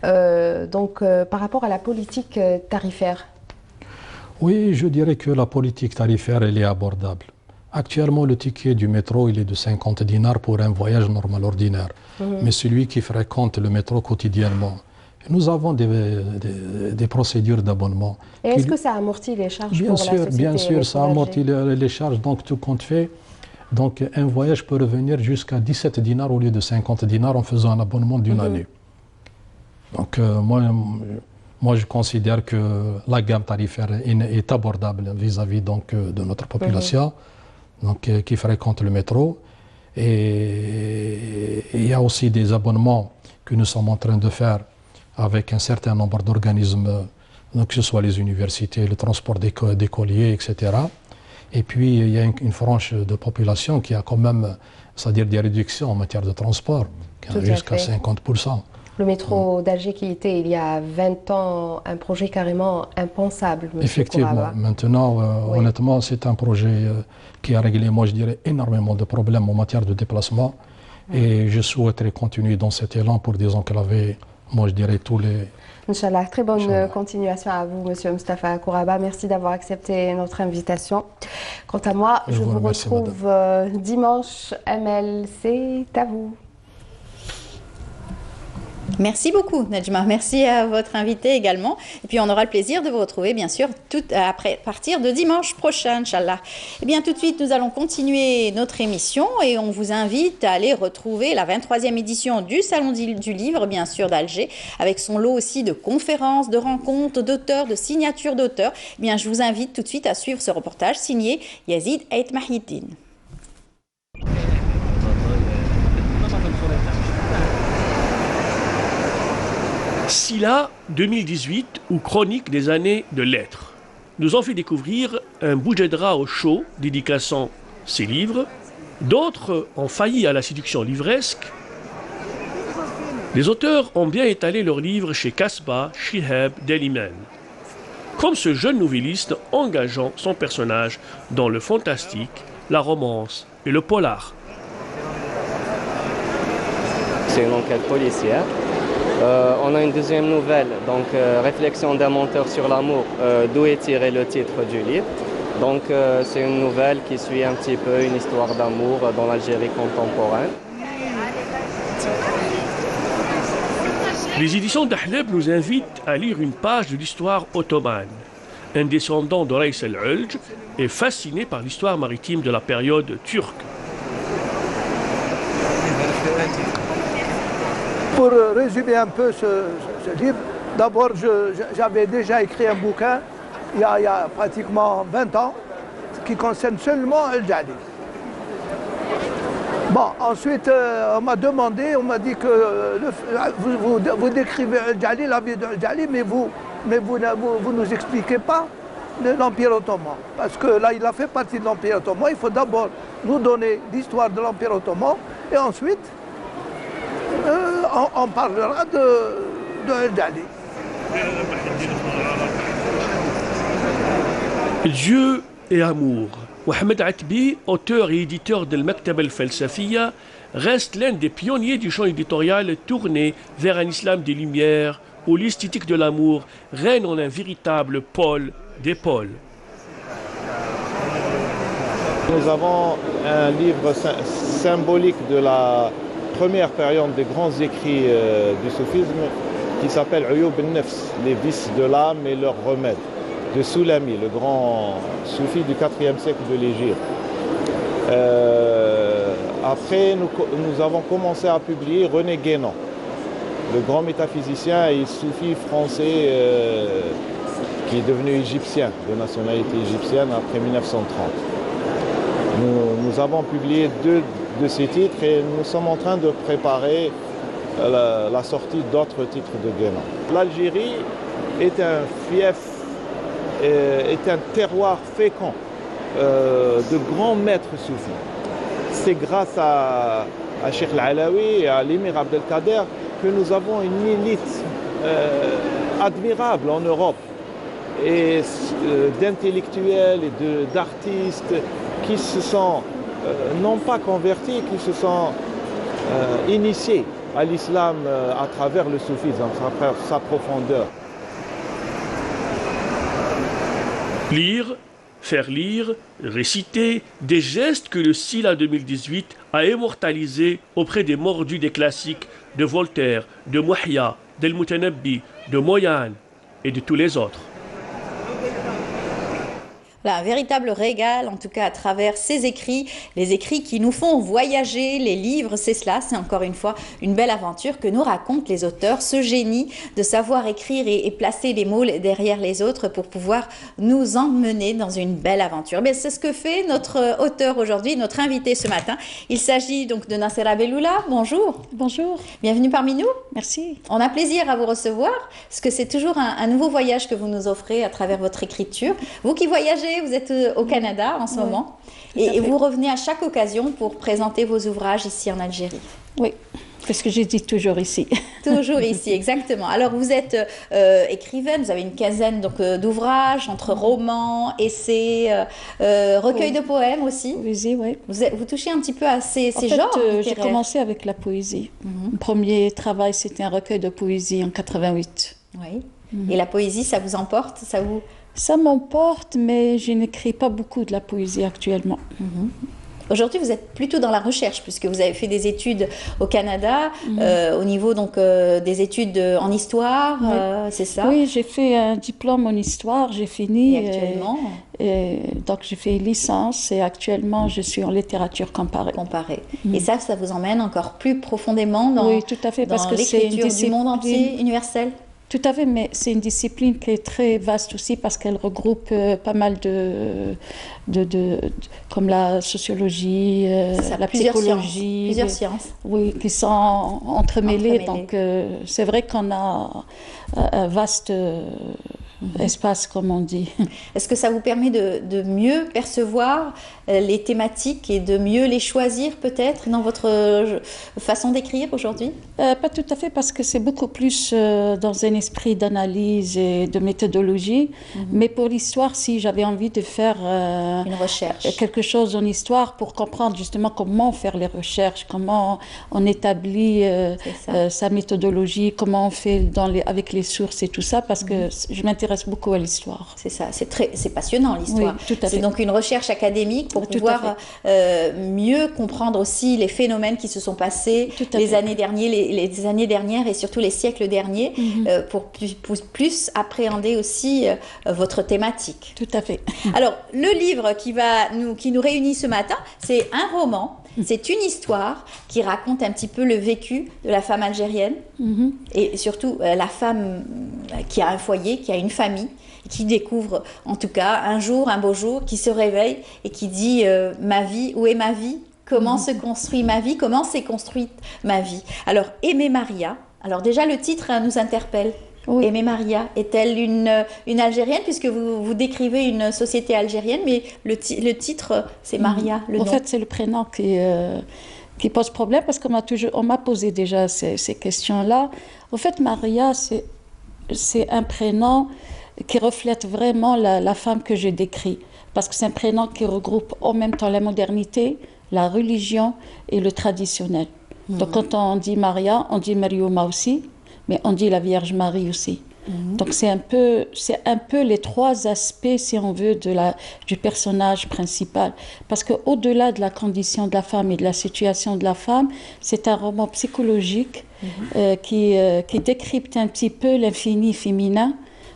Par rapport à la politique tarifaire. Oui, je dirais que la politique tarifaire, elle est abordable. Actuellement, le ticket du métro, il est de 50 dinars pour un voyage normal ordinaire. Mais celui qui fréquente le métro quotidiennement, nous avons des procédures d'abonnement. Et est-ce que ça amortit les charges pour la société? Bien sûr, ça amortit les charges, donc tout compte fait. Donc un voyage peut revenir jusqu'à 17 dinars au lieu de 50 dinars en faisant un abonnement d'une année. Donc moi, je considère que la gamme tarifaire est abordable vis-à-vis donc, de notre population donc, qui fréquente le métro. Et il y a aussi des abonnements que nous sommes en train de faire avec un certain nombre d'organismes, que ce soit les universités, le transport d'écoliers, etc. Et puis, il y a une frange de population qui a quand même, c'est-à-dire des réductions en matière de transport, jusqu'à 50%. Le métro d'Alger qui était, il y a 20 ans, un projet carrément impensable, monsieur Effectivement. Kouraba. Maintenant, honnêtement, c'est un projet qui a réglé, moi je dirais, énormément de problèmes en matière de déplacement. Et je souhaiterais continuer dans cet élan pour désenclaver moi je dirais tous les... Inch'Allah, très bonne continuation à vous, Monsieur Mustafa Kouraba. Merci d'avoir accepté notre invitation. Quant à moi, je vous retrouve dimanche. Amel, c'est à vous. Merci beaucoup, Nejma. Merci à votre invité également. Et puis, on aura le plaisir de vous retrouver, bien sûr, à partir de dimanche prochain, Inch'Allah. Et bien, tout de suite, nous allons continuer notre émission et on vous invite à aller retrouver la 23e édition du Salon du Livre, bien sûr, d'Alger, avec son lot aussi de conférences, de rencontres, d'auteurs, de signatures d'auteurs. Eh bien, je vous invite tout de suite à suivre ce reportage signé Yazid Ait Mahiddin. Sila 2018 ou Chronique des années de lettres nous ont fait découvrir un bouget de drap au chaud dédicaçant ses livres. D'autres ont failli à la séduction livresque. Les auteurs ont bien étalé leurs livres chez Kasbah, Shihab, Deliman. Comme ce jeune nouvelliste engageant son personnage dans le fantastique, la romance et le polar. C'est une enquête policière. On a une deuxième nouvelle, donc Réflexion d'un menteur sur l'amour, d'où est tiré le titre du livre. Donc c'est une nouvelle qui suit un petit peu une histoire d'amour dans l'Algérie contemporaine. Les éditions d'Ahleb nous invitent à lire une page de l'histoire ottomane. Un descendant de Reis el-Ulj est fasciné par l'histoire maritime de la période turque. Pour résumer un peu ce livre, d'abord j'avais déjà écrit un bouquin il y a pratiquement 20 ans qui concerne seulement Al-Jali. Bon, ensuite on m'a demandé, on m'a dit que vous décrivez Al-Jali, la vie d'Al-Jali, mais vous nous expliquez pas l'Empire ottoman. Parce que là il a fait partie de l'Empire ottoman, il faut d'abord nous donner l'histoire de l'Empire ottoman et ensuite on parlera de Al-Jali. Dieu et amour. Mohamed Atbi, auteur et éditeur de Al-Maktab al-Falsafiya, reste l'un des pionniers du champ éditorial tourné vers un islam des Lumières où l'esthétique de l'amour règne en un véritable pôle des pôles. Nous avons un livre symbolique de la première période des grands écrits du soufisme qui s'appelle Uyub al-Nafs, les vices de l'âme et leurs remèdes, de Soulami, le grand soufi du IVe siècle de l'Égypte. Après, nous avons commencé à publier René Guénon, le grand métaphysicien et soufi français qui est devenu égyptien, de nationalité égyptienne après 1930. Nous avons publié deux de ces titres et nous sommes en train de préparer la sortie d'autres titres de Guénon. L'Algérie est un fief, est un terroir fécond de grands maîtres soufis. C'est grâce à Cheikh Al-Alawi et à l'émir Abdelkader que nous avons une élite admirable en Europe et d'intellectuels et d'artistes qui se sont non pas convertis, qui se sont initiés à l'islam à travers le soufisme, à travers sa profondeur. Lire, faire lire, réciter, des gestes que le Sila 2018 a immortalisés auprès des mordus des classiques de Voltaire, de Mouhia, d'El Moutanabbi, de Moyane et de tous les autres. Là, un véritable régal, en tout cas à travers ces écrits, les écrits qui nous font voyager, les livres, c'est cela, c'est encore une fois une belle aventure que nous racontent les auteurs, ce génie de savoir écrire et placer les mots derrière les autres pour pouvoir nous emmener dans une belle aventure. Mais c'est ce que fait notre auteur aujourd'hui, notre invité ce matin. Il s'agit donc de Nassera Belloula. Bonjour. Bonjour. Bienvenue parmi nous. Merci. On a plaisir à vous recevoir, parce que c'est toujours un nouveau voyage que vous nous offrez à travers votre écriture. Vous qui voyagez, vous êtes au Canada en ce moment et vous revenez à chaque occasion pour présenter vos ouvrages ici en Algérie. Oui. C'est ce que j'ai dit toujours ici. Toujours ici, exactement. Alors, vous êtes écrivaine, vous avez une quinzaine d'ouvrages, entre romans, essais, recueils de poèmes aussi. Poésie, oui. Vous touchez un petit peu à ces genres littéraires. J'ai commencé avec la poésie. Mon premier travail, c'était un recueil de poésie en 88. Oui. Et la poésie, ça vous emporte? Ça m'emporte, mais je n'écris pas beaucoup de la poésie actuellement. Aujourd'hui, vous êtes plutôt dans la recherche, puisque vous avez fait des études au Canada, au niveau donc, des études en histoire, c'est ça? Oui, j'ai fait un diplôme en histoire, j'ai fini. Et actuellement donc, j'ai fait licence et actuellement, je suis en littérature comparée. Et ça vous emmène encore plus profondément dans, oui, tout à fait, parce que c'est une l'écriture du monde entier, universel? Tout à fait, mais c'est une discipline qui est très vaste aussi parce qu'elle regroupe pas mal comme la sociologie, la psychologie. Plusieurs sciences. Oui, qui sont entremêlées. Donc, c'est vrai qu'on a un vaste espace, comme on dit. Est-ce que ça vous permet de mieux percevoir les thématiques et de mieux les choisir peut-être dans votre façon d'écrire aujourd'hui? Pas tout à fait, parce que c'est beaucoup plus dans un esprit d'analyse et de méthodologie. Mais pour l'histoire, si j'avais envie de faire une recherche, quelque chose en histoire pour comprendre justement comment faire les recherches, comment on établit sa méthodologie, comment on fait avec les sources et tout ça, parce que je m'intéresse beaucoup à l'histoire. C'est ça, c'est passionnant l'histoire. Oui, tout à fait. C'est donc une recherche académique pour pouvoir mieux comprendre aussi les phénomènes qui se sont passés les années dernières et surtout les siècles derniers pour plus appréhender aussi votre thématique. Tout à fait. Alors, le livre qui nous réunit ce matin, c'est un roman. C'est une histoire qui raconte un petit peu le vécu de la femme algérienne et surtout la femme qui a un foyer, qui a une famille, qui découvre en tout cas un jour, un beau jour, qui se réveille et qui dit ma vie, où est ma vie? Comment se construit ma vie? Comment s'est construite ma vie? Alors, Aimée Maria, alors déjà le titre nous interpelle. Oui. Aimée Maria, est-elle une Algérienne, puisque vous décrivez une société algérienne, mais le titre, c'est Maria, le nom. En fait, c'est le prénom qui pose problème, parce qu'on m'a posé déjà ces questions-là. En fait, Maria, c'est un prénom qui reflète vraiment la femme que je décris, parce que c'est un prénom qui regroupe en même temps la modernité, la religion et le traditionnel. Donc, quand on dit Maria, on dit Mariouma aussi, mais on dit la Vierge Marie aussi. Donc c'est un peu les trois aspects, si on veut, du personnage principal. Parce qu'au-delà de la condition de la femme et de la situation de la femme, c'est un roman psychologique qui décrypte un petit peu l'infini féminin.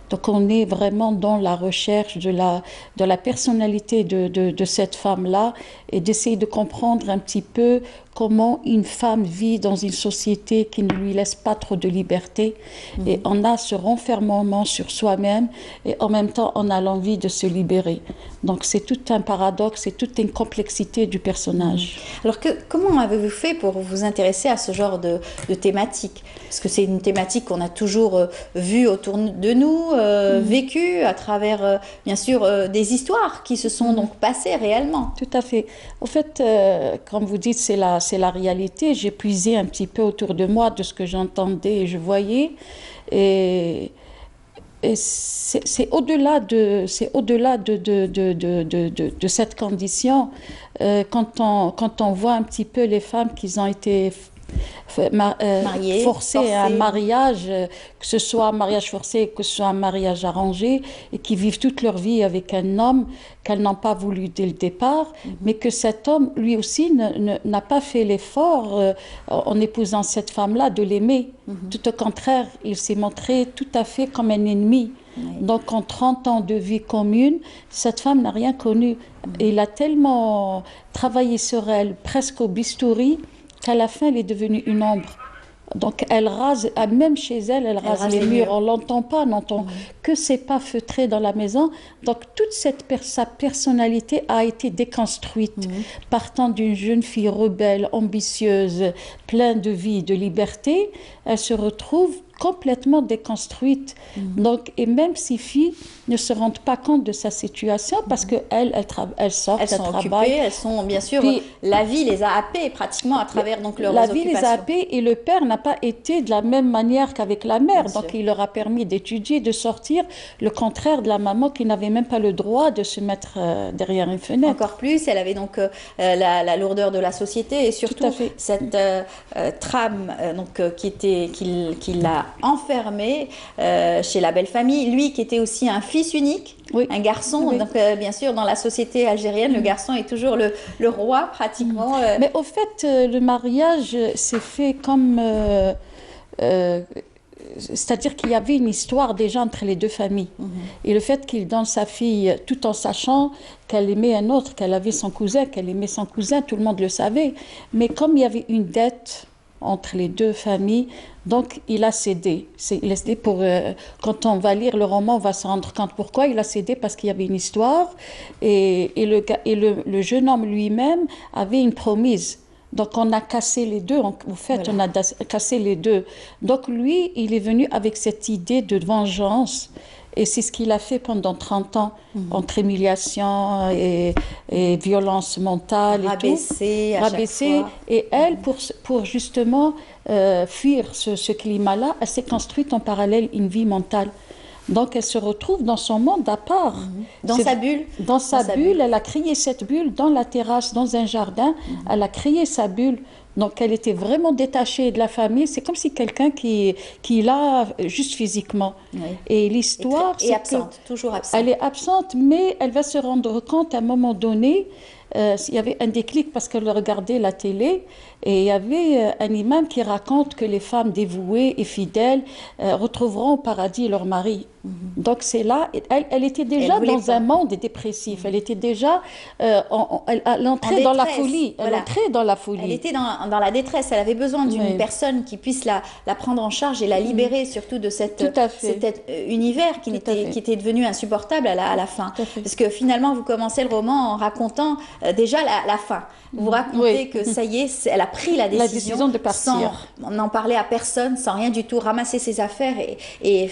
Donc on est vraiment dans la recherche de la personnalité de cette femme-là et d'essayer de comprendre un petit peu comment une femme vit dans une société qui ne lui laisse pas trop de liberté. Et on a ce renfermement sur soi-même et en même temps on a l'envie de se libérer. Donc c'est tout un paradoxe, c'est toute une complexité du personnage. Alors comment avez-vous fait pour vous intéresser à ce genre de thématique? Parce que c'est une thématique qu'on a toujours vue autour de nous, vécue à travers bien sûr des histoires qui se sont donc passées réellement. Tout à fait. En fait, comme vous dites, c'est la réalité. J'ai puisé un petit peu autour de moi de ce que j'entendais et je voyais. Et c'est au-delà de cette condition. Quand on voit un petit peu les femmes qui ont été forcées à un mariage, que ce soit un mariage forcé, que ce soit un mariage arrangé, et qui vivent toute leur vie avec un homme qu'elles n'ont pas voulu dès le départ, mais que cet homme, lui aussi, n'a pas fait l'effort, en épousant cette femme-là, de l'aimer. Tout au contraire, il s'est montré tout à fait comme un ennemi. Donc, en 30 ans de vie commune, cette femme n'a rien connu. Et il a tellement travaillé sur elle, presque au bistouri, qu'à la fin, elle est devenue une ombre. Donc, elle rase, même chez elle, elle rase les murs. On ne l'entend pas, on n'entend que ses pas feutrés dans la maison. Donc, toute sa personnalité a été déconstruite, partant d'une jeune fille rebelle, ambitieuse, pleine de vie, de liberté. Elle se retrouve complètement déconstruite. Donc, et même ces filles ne se rendent pas compte de sa situation parce qu'elles sortent, elles sont travaillent. Occupées, elles sont bien sûr, Puis, la vie les a happées pratiquement à travers donc leurs la occupations. vie les a happées et le père n'a pas été de la même manière qu'avec la mère. Bien Donc sûr. il leur a permis d'étudier, de sortir, le contraire de la maman qui n'avait même pas le droit de se mettre derrière une fenêtre. Encore plus, elle avait donc la lourdeur de la société et surtout Tout à fait. cette trame qui l'a enfermée chez la belle famille. Lui qui était aussi un fils unique, Oui. un garçon. Oui. Donc bien sûr, dans la société algérienne, le garçon est toujours le roi pratiquement. Mais au fait, le mariage s'est fait comme... c'est-à-dire qu'il y avait une histoire déjà entre les deux familles. Et le fait qu'il donne sa fille, tout en sachant qu'elle aimait un autre, qu'elle avait son cousin, qu'elle aimait son cousin, tout le monde le savait. Mais comme il y avait une dette entre les deux familles, donc il a cédé. Il a cédé pour, quand on va lire le roman, on va se rendre compte pourquoi il a cédé, parce qu'il y avait une histoire. Et le jeune homme lui-même avait une promise. Donc on a cassé les deux, on a cassé les deux. Donc lui, il est venu avec cette idée de vengeance. Et c'est ce qu'il a fait pendant 30 ans, entre humiliation et violence mentale rabaissé et tout. à chaque fois. Et elle, pour justement fuir ce climat-là, elle s'est construite en parallèle une vie mentale. Donc elle se retrouve dans son monde à part. Dans sa bulle. Dans sa bulle, elle a créé cette bulle dans la terrasse, dans un jardin. Elle a créé sa bulle. Donc elle était vraiment détachée de la famille. C'est comme si quelqu'un qui l'a juste physiquement. Oui. Et l'histoire, est absente, toujours absente. Elle est absente, mais elle va se rendre compte à un moment donné. Il y avait un déclic parce qu'elle regardait la télé et il y avait un imam qui raconte que les femmes dévouées et fidèles retrouveront au paradis leur mari. Donc c'est là, elle était déjà dans un monde dépressif, elle était déjà, elle entrait dans la folie, voilà. Elle entrait dans la folie. Elle était dans la détresse, elle avait besoin d'une personne qui puisse la prendre en charge et la libérer surtout de cet univers qui était devenu insupportable à la fin. Parce que finalement, vous commencez le roman en racontant déjà la fin. Vous racontez que ça y est, elle a pris la décision de partir. Sans n'en parler à personne, sans rien du tout, ramasser ses affaires et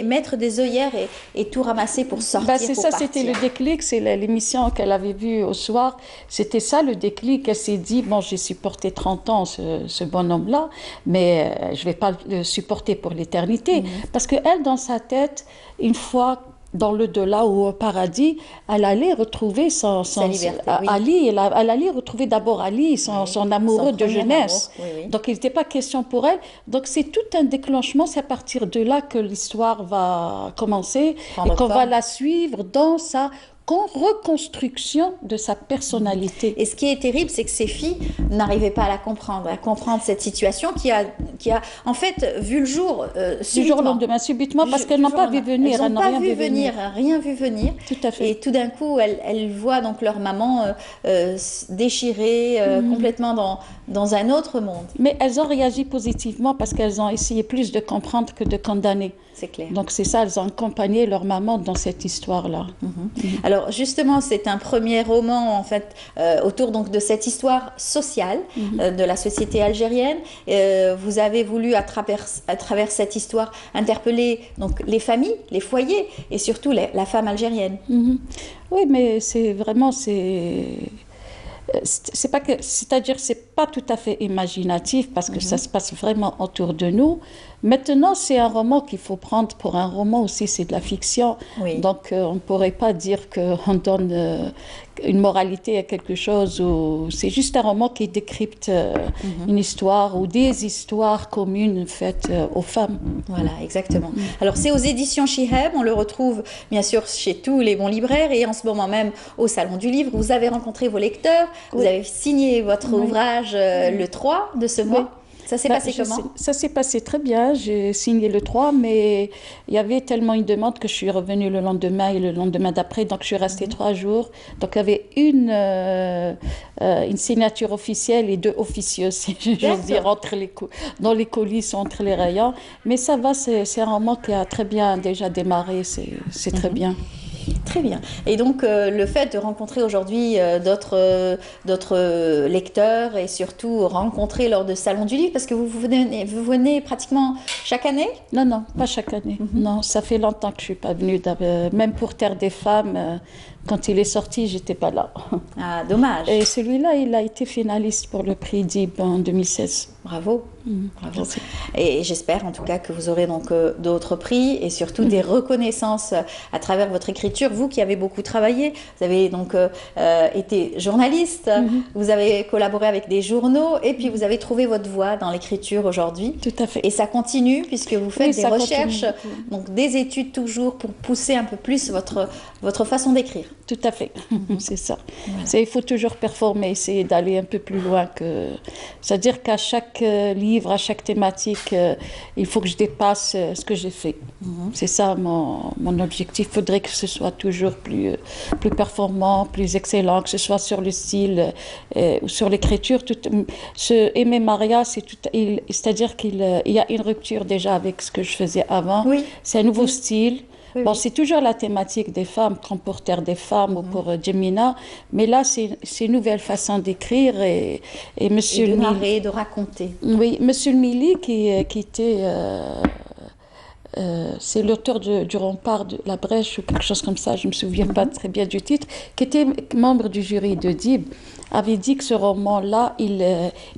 mettre des œillères et tout ramasser pour sortir. C'est ça, c'était le déclic, c'est l'émission qu'elle avait vue au soir. C'était ça le déclic. Elle s'est dit, bon, j'ai supporté 30 ans ce bonhomme-là, mais je ne vais pas le supporter pour l'éternité. Parce qu'elle, dans sa tête, une fois dans l'au-delà ou au paradis, elle allait retrouver sa liberté, Ali. Elle allait retrouver d'abord Ali, son amoureux de jeunesse. Donc, il n'était pas question pour elle. Donc, c'est tout un déclenchement. C'est à partir de là que l'histoire va commencer et qu'on va la suivre dans sa reconstruction de sa personnalité. Et ce qui est terrible, c'est que ces filles n'arrivaient pas à comprendre cette situation qui a en fait vu le jour subitement. Du jour au lendemain, subitement, parce qu'elles n'ont pas vu venir. Elles n'ont pas vu venir, rien vu venir. Tout à fait. Et tout d'un coup, elles voient donc leur maman déchirée, complètement dans un autre monde. Mais elles ont réagi positivement parce qu'elles ont essayé plus de comprendre que de condamner. C'est clair. Donc c'est ça, elles ont accompagné leur maman dans cette histoire-là. Alors justement, c'est un premier roman en fait autour donc de cette histoire sociale de la société algérienne. Vous avez voulu à travers cette histoire interpeller donc les familles, les foyers et surtout la femme algérienne. Oui, mais c'est pas tout à fait imaginatif parce que ça se passe vraiment autour de nous. Maintenant, c'est un roman qu'il faut prendre pour un roman aussi, c'est de la fiction. Oui. Donc, on ne pourrait pas dire qu'on donne une moralité à quelque chose. C'est juste un roman qui décrypte une histoire ou des histoires communes faites aux femmes. Voilà, exactement. Alors, c'est aux éditions Chihab. On le retrouve, bien sûr, chez tous les bons libraires et en ce moment même au Salon du Livre. Vous avez rencontré vos lecteurs. Vous avez signé votre ouvrage le 3 de ce mois. Ça s'est passé comment? Ça s'est passé très bien. J'ai signé le 3, mais il y avait tellement une demande que je suis revenue le lendemain et le lendemain d'après. Donc, je suis restée 3 jours. Donc, il y avait une signature officielle et 2 officieux, si j'ose dire, dans les coulisses, entre les rayons. Mais ça va, c'est un roman qui a très bien déjà démarré. C'est très bien. Très bien. Et donc, le fait de rencontrer aujourd'hui d'autres lecteurs et surtout rencontrer lors de Salon du Livre, parce que vous venez pratiquement chaque année? Non, pas chaque année. Non, ça fait longtemps que je ne suis pas venue. Même pour Terre des Femmes, quand il est sorti, je n'étais pas là. Ah, dommage. Et celui-là, il a été finaliste pour le prix DIB en 2016. Bravo. Bravo. Et j'espère en tout cas que vous aurez donc d'autres prix et surtout des reconnaissances à travers votre écriture. Vous qui avez beaucoup travaillé, vous avez donc été journaliste, vous avez collaboré avec des journaux et puis vous avez trouvé votre voie dans l'écriture aujourd'hui. Tout à fait. Et ça continue puisque vous faites des recherches, donc des études toujours pour pousser un peu plus votre façon d'écrire. Tout à fait, c'est ça. Voilà. Il faut toujours performer, essayer d'aller un peu plus loin que... C'est-à-dire qu'à chaque livre, à chaque thématique, il faut que je dépasse ce que j'ai fait. C'est ça mon objectif. Il faudrait que ce soit toujours plus performant, plus excellent, que ce soit sur le style ou sur l'écriture. Aimer Maria, c'est-à-dire qu'il y a une rupture déjà avec ce que je faisais avant. Oui. C'est un nouveau style. Bon, c'est toujours la thématique des femmes, comme pour Terre des Femmes ou pour Jemina, mais là, c'est une nouvelle façon d'écrire et Monsieur de narrer, de raconter. Oui, Monsieur Mili, qui était... c'est l'auteur du Rempart de la Brèche ou quelque chose comme ça, je ne me souviens pas très bien du titre, qui était membre du jury de DIB, avait dit que ce roman-là, il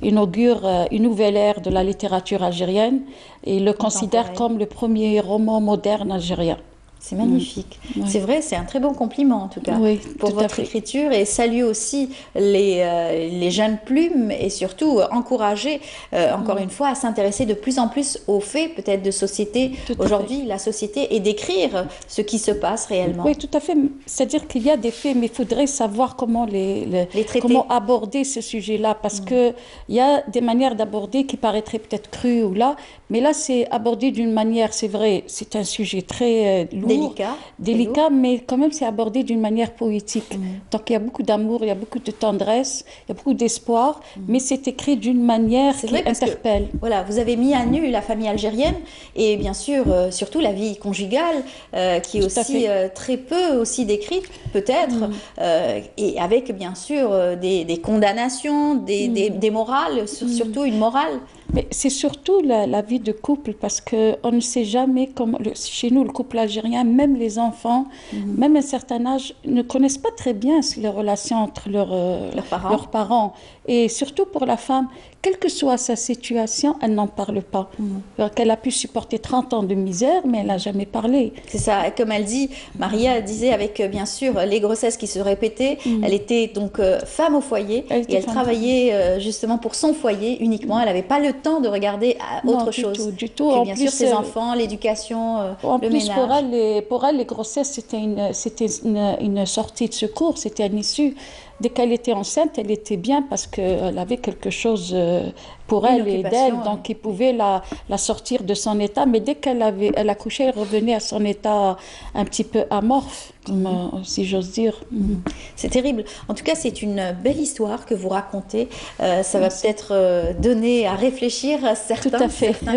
inaugure une nouvelle ère de la littérature algérienne et le considère comme le premier roman moderne algérien. C'est magnifique. C'est vrai, c'est un très bon compliment en tout cas pour votre écriture et saluer aussi les jeunes plumes et surtout encourager encore une fois à s'intéresser de plus en plus aux faits peut-être de société aujourd'hui, la société, et d'écrire ce qui se passe réellement. Oui, tout à fait. C'est-à-dire qu'il y a des faits, mais il faudrait savoir comment les traiter, comment aborder ce sujet-là, parce que il y a des manières d'aborder qui paraîtraient peut-être crues ou là, mais là c'est abordé d'une manière, c'est vrai, c'est un sujet très lourd. Délicat, mais quand même c'est abordé d'une manière poétique. Donc il y a beaucoup d'amour, il y a beaucoup de tendresse, il y a beaucoup d'espoir, mais c'est écrit d'une manière qui interpelle. Voilà, vous avez mis à nu la famille algérienne et bien sûr surtout la vie conjugale qui est aussi très peu aussi décrite peut-être et avec bien sûr des condamnations, des morales, surtout une morale. Mais c'est surtout la vie de couple, parce qu'on ne sait jamais comment... Chez nous, le couple algérien, même les enfants, même à un certain âge, ne connaissent pas très bien les relations entre leurs parents. Et surtout pour la femme, quelle que soit sa situation, elle n'en parle pas. Elle a pu supporter 30 ans de misère, mais elle n'a jamais parlé. C'est ça. Et comme elle dit, Maria disait avec, bien sûr, les grossesses qui se répétaient, elle était donc femme au foyer et elle travaillait justement pour son foyer uniquement. Elle n'avait pas le temps de regarder autre chose. Du tout. Et bien sûr, ses enfants, l'éducation, le ménage. Pour elle, les grossesses, c'était une sortie de secours, c'était une issue. Dès qu'elle était enceinte, elle était bien parce qu'elle avait quelque chose pour elle et d'elle, donc il pouvait la sortir de son état. Mais dès qu'elle accouchait, elle revenait à son état un petit peu amorphe, si j'ose dire. C'est terrible. En tout cas, c'est une belle histoire que vous racontez. Ça va peut-être donner à réfléchir à certains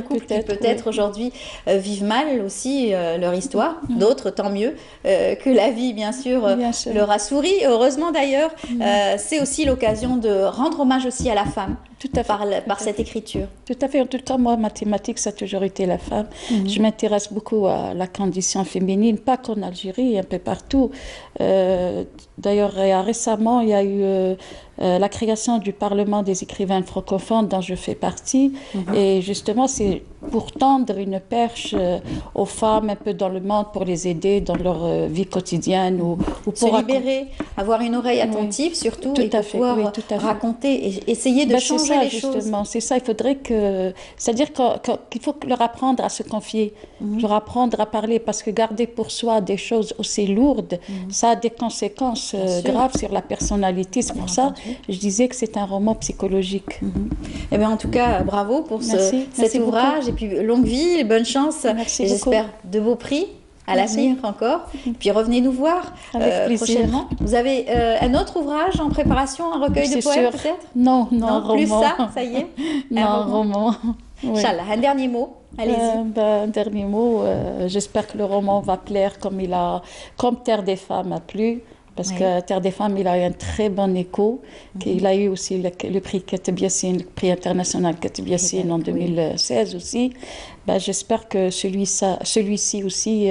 couples qui peut-être aujourd'hui vivent mal aussi leur histoire. D'autres, tant mieux, que la vie, bien sûr, leur a souri. Heureusement d'ailleurs, c'est aussi l'occasion de rendre hommage aussi à la femme. Par cette écriture. Tout à fait. En tout cas, moi, mathématiques, ça a toujours été la femme. Je m'intéresse beaucoup à la condition féminine, pas qu'en Algérie, un peu partout. D'ailleurs, récemment, il y a eu la création du Parlement des écrivains francophones dont je fais partie. Et justement, c'est pour tendre une perche aux femmes un peu dans le monde, pour les aider dans leur vie quotidienne. Ou pour se libérer, avoir une oreille attentive surtout, et pouvoir raconter et essayer de changer les choses. C'est ça, il faudrait que... C'est-à-dire qu'il faut leur apprendre à se confier, leur apprendre à parler, parce que garder pour soi des choses aussi lourdes, ça a des conséquences graves sur la personnalité. C'est pour ça je disais que c'est un roman psychologique. Eh bien, en tout cas, bravo pour cet ouvrage, et puis longue vie, bonne chance. Merci beaucoup. J'espère de beaux prix à l'avenir encore. Puis revenez nous voir prochainement. Vous avez un autre ouvrage en préparation, un recueil de poèmes peut-être? Non, plus ça y est. Non, un roman. Inch'Allah, un dernier mot Allez-y. Un dernier mot. J'espère que le roman va plaire comme Terre des femmes a plu. Parce que Terre des femmes, il a eu un très bon écho. Il a eu aussi le prix Kateb Yassine, le prix international Kateb Yassine en 2016 aussi. J'espère que celui-ci aussi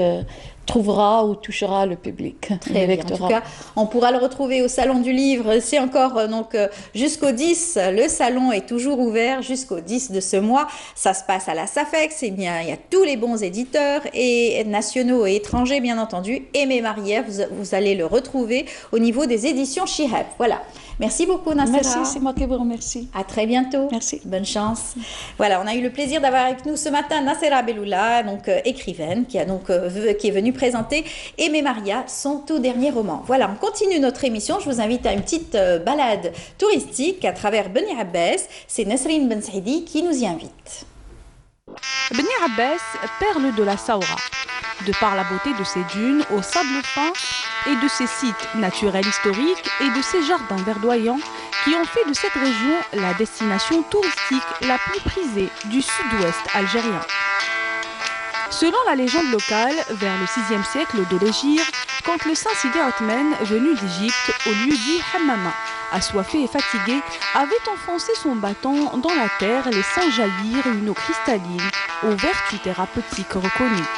trouvera ou touchera le public. Très bien. En tout cas, on pourra le retrouver au Salon du Livre. C'est encore jusqu'au 10. Le salon est toujours ouvert jusqu'au 10 de ce mois. Ça se passe à la SAFEX. Eh bien, il y a tous les bons éditeurs et nationaux et étrangers, bien entendu. Aimé Marière, vous allez le retrouver au niveau des éditions Shihab. Voilà. Merci beaucoup, Nassera. Merci, c'est moi qui vous remercie. À très bientôt. Merci. Bonne chance. Voilà, on a eu le plaisir d'avoir avec nous ce matin Nassera Belloula, donc écrivaine, qui est venue présenter Aimé Maria, son tout dernier roman. Voilà, on continue notre émission. Je vous invite à une petite balade touristique à travers Beni Abbas. C'est Nesrine Ben Saidi qui nous y invite. Beni Abbas, perle de la Saoura. De par la beauté de ses dunes au sable fin et de ses sites naturels historiques et de ses jardins verdoyants qui ont fait de cette région la destination touristique la plus prisée du sud-ouest algérien. Selon la légende locale, vers le 6e siècle de l'Hégire, quand le saint Sidi Othman, venu d'Égypte au lieu dit Hammama, assoiffé et fatigué, avait enfoncé son bâton dans la terre, laissant jaillir une eau cristalline aux vertus thérapeutiques reconnues.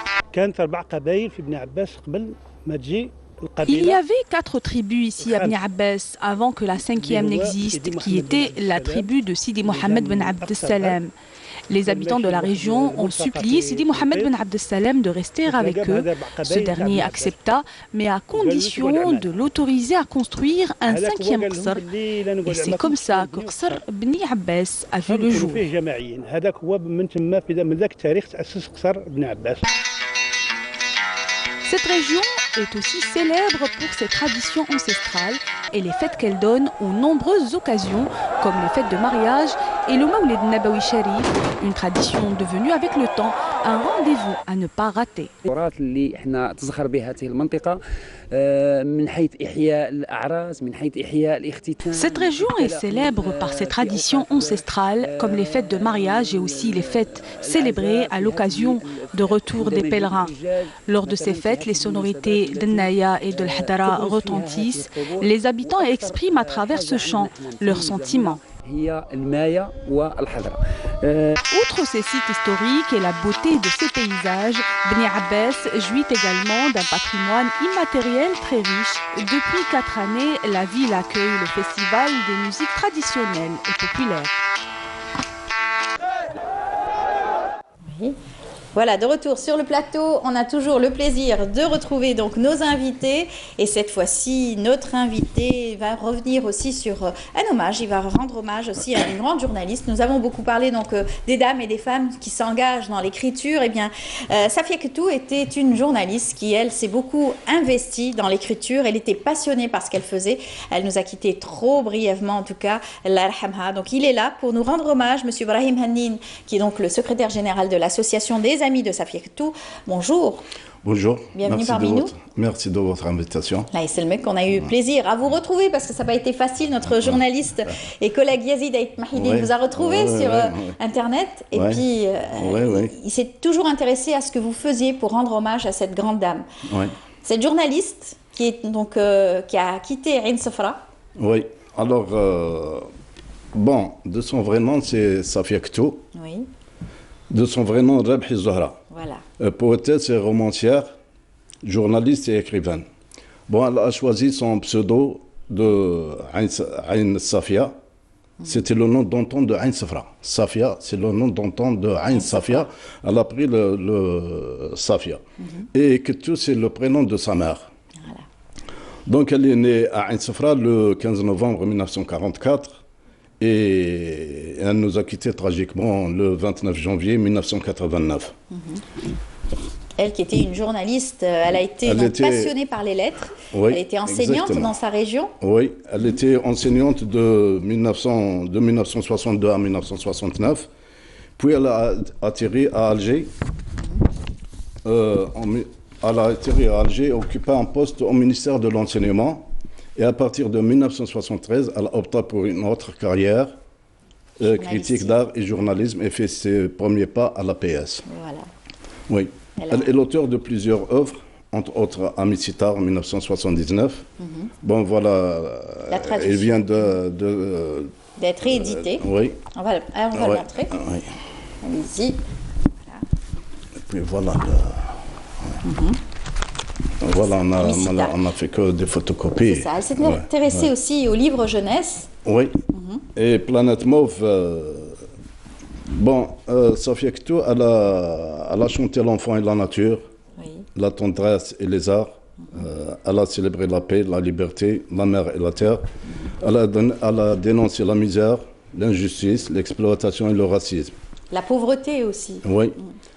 Il y avait 4 tribus ici à Beni Abbas avant que la 5e n'existe, qui était la tribu de Sidi Mohammed ben Abd Salam. Les habitants de la région ont supplié Sidi Mohammed ben Abd Salam de rester avec eux. Ce dernier accepta, mais à condition de l'autoriser à construire un 5e qsr. Et c'est comme ça que Qsr Beni Abbas a vu le jour. Cette région est aussi célèbre pour ses traditions ancestrales et les fêtes qu'elle donne aux nombreuses occasions, comme les fêtes de mariage et le Mawlid Nabawi Sharif, une tradition devenue avec le temps un rendez-vous à ne pas rater. Cette région est célèbre par ses traditions ancestrales, comme les fêtes de mariage et aussi les fêtes célébrées à l'occasion de retour des pèlerins. Lors de ces fêtes, les sonorités d'Naya et de l'Hadara retentissent. Les habitants expriment à travers ce chant leurs sentiments. Outre ces sites historiques et la beauté de ces paysages, Beni Abbas jouit également d'un patrimoine immatériel très riche. Depuis 4 années, la ville accueille le festival des musiques traditionnelles et populaires. Oui. Voilà, de retour sur le plateau, on a toujours le plaisir de retrouver donc nos invités et cette fois-ci, notre invité va revenir aussi sur un hommage, il va rendre hommage aussi à une grande journaliste. Nous avons beaucoup parlé donc des dames et des femmes qui s'engagent dans l'écriture. Eh bien, Safia Kettou était une journaliste qui, elle, s'est beaucoup investie dans l'écriture. Elle était passionnée par ce qu'elle faisait. Elle nous a quittés trop brièvement, en tout cas, Allah yarhamha. Donc, il est là pour nous rendre hommage, Monsieur Ibrahim Hannin, qui est donc le secrétaire général de l'association des amis de Safia Kettou. Bonjour. Bonjour. Bienvenue parmi nous. Merci de votre invitation. Là, c'est le mec qu'on a eu plaisir à vous retrouver parce que ça n'a pas été facile. Notre journaliste et collègue Yazid Ait Mahidine vous a retrouvé sur Internet. Et puis, il s'est toujours intéressé à ce que vous faisiez pour rendre hommage à cette grande dame. Cette journaliste qui, est, donc, qui a quitté Ain Safra. Oui. Alors, bon, de son vrai nom, c'est Safia Kettou. Oui. De son vrai nom, Rabhi Zahra. Voilà. Poétesse et romancière, journaliste et écrivaine. Bon, elle a choisi son pseudo de Ain Safia. C'était le nom d'antan de Ain Safra. Safia, c'est le nom d'antan de Ain Safia. Elle a pris le Safia. Et Kettou, c'est le prénom de sa mère. Voilà. Donc, elle est née à Ain Safra le 15 novembre 1944. Et elle nous a quittés tragiquement le 29 janvier 1989. Elle qui était une journaliste, elle a été passionnée par les lettres. Oui, elle était enseignante dans sa région. Oui, elle était enseignante de 1962 à 1969. Puis elle a atterri à Alger. Elle a atterri à Alger, occupé un poste au ministère de l'Enseignement. Et à partir de 1973, elle opta pour une autre carrière critique d'art et journalisme, et fait ses premiers pas à l'APS. Voilà. Oui. Elle est l'auteur de plusieurs œuvres, entre autres Amicitar en 1979. Bon, voilà, elle vient d'être réédité. Oui. On va le montrer. Oui. Allez-y. Voilà. Et puis voilà. Voilà, on a fait que des photocopies. C'est ça. Elle s'est intéressée aussi au livre jeunesse. Oui. Et Planète Mauve, Safia Ktou, elle a chanté l'enfant et la nature, la tendresse et les arts. Elle a célébré la paix, la liberté, la mer et la terre. Elle a dénoncé la misère, l'injustice, l'exploitation et le racisme. La pauvreté aussi. Oui.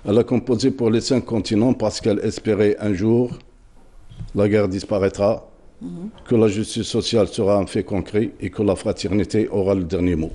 Elle a composé pour les 5 continents parce qu'elle espérait un jour la guerre disparaîtra, que la justice sociale sera un fait concret et que la fraternité aura le dernier mot.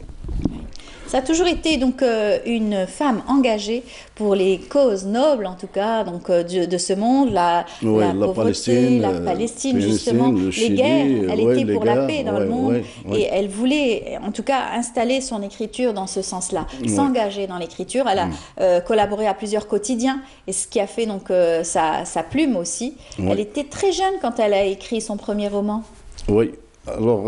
Ça a toujours été donc une femme engagée pour les causes nobles, en tout cas, donc de ce monde, la pauvreté, la Palestine justement, les Chili, guerres. Elle était pour la paix dans le monde et elle voulait, en tout cas, installer son écriture dans ce sens-là, s'engager dans l'écriture. Elle a collaboré à plusieurs quotidiens, et ce qui a fait donc sa plume aussi. Elle était très jeune quand elle a écrit son premier roman. Oui. Alors.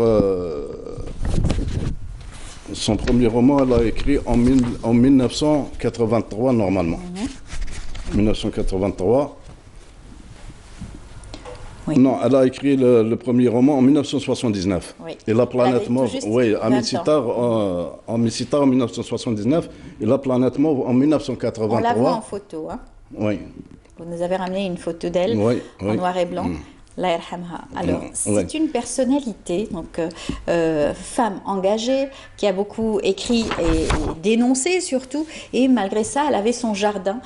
Son premier roman, elle l'a écrit en 1983, normalement. 1983. Oui. Non, elle a écrit le premier roman en 1979. Oui. Et La Planète Mauve, Amicitar en 1979, et La Planète Mauve en 1983. On la voit en photo. Hein. Oui. Vous nous avez ramené une photo d'elle en noir et blanc. Allah yarhamha. Alors, c'est une personnalité, donc femme engagée, qui a beaucoup écrit et dénoncé surtout, et malgré ça, elle avait son jardin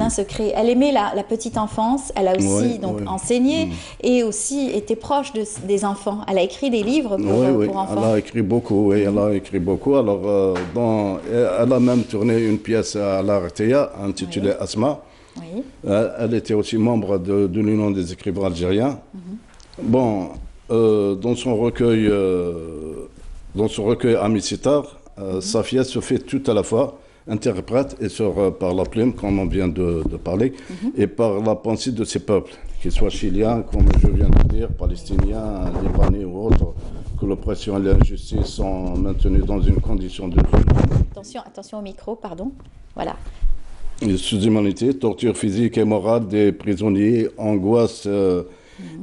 secret. Elle aimait la petite enfance, elle a aussi enseigné et aussi été proche des enfants. Elle a écrit des livres pour enfants. Elle a écrit beaucoup, Alors, elle a même tourné une pièce à l'Artea intitulée Asma. Oui. Elle était aussi membre de l'Union des écrivains algériens. Bon, dans son recueil Amicitar, Safia se fait tout à la fois interprète et par la plume, comme on vient de parler, et par la pensée de ces peuples, qu'ils soient chiliens, comme je viens de dire, palestiniens, libanais ou autres, que l'oppression et l'injustice sont maintenues dans une condition de vie. Attention au micro, pardon. Voilà. Sous-humanité, torture physique et morale des prisonniers, angoisse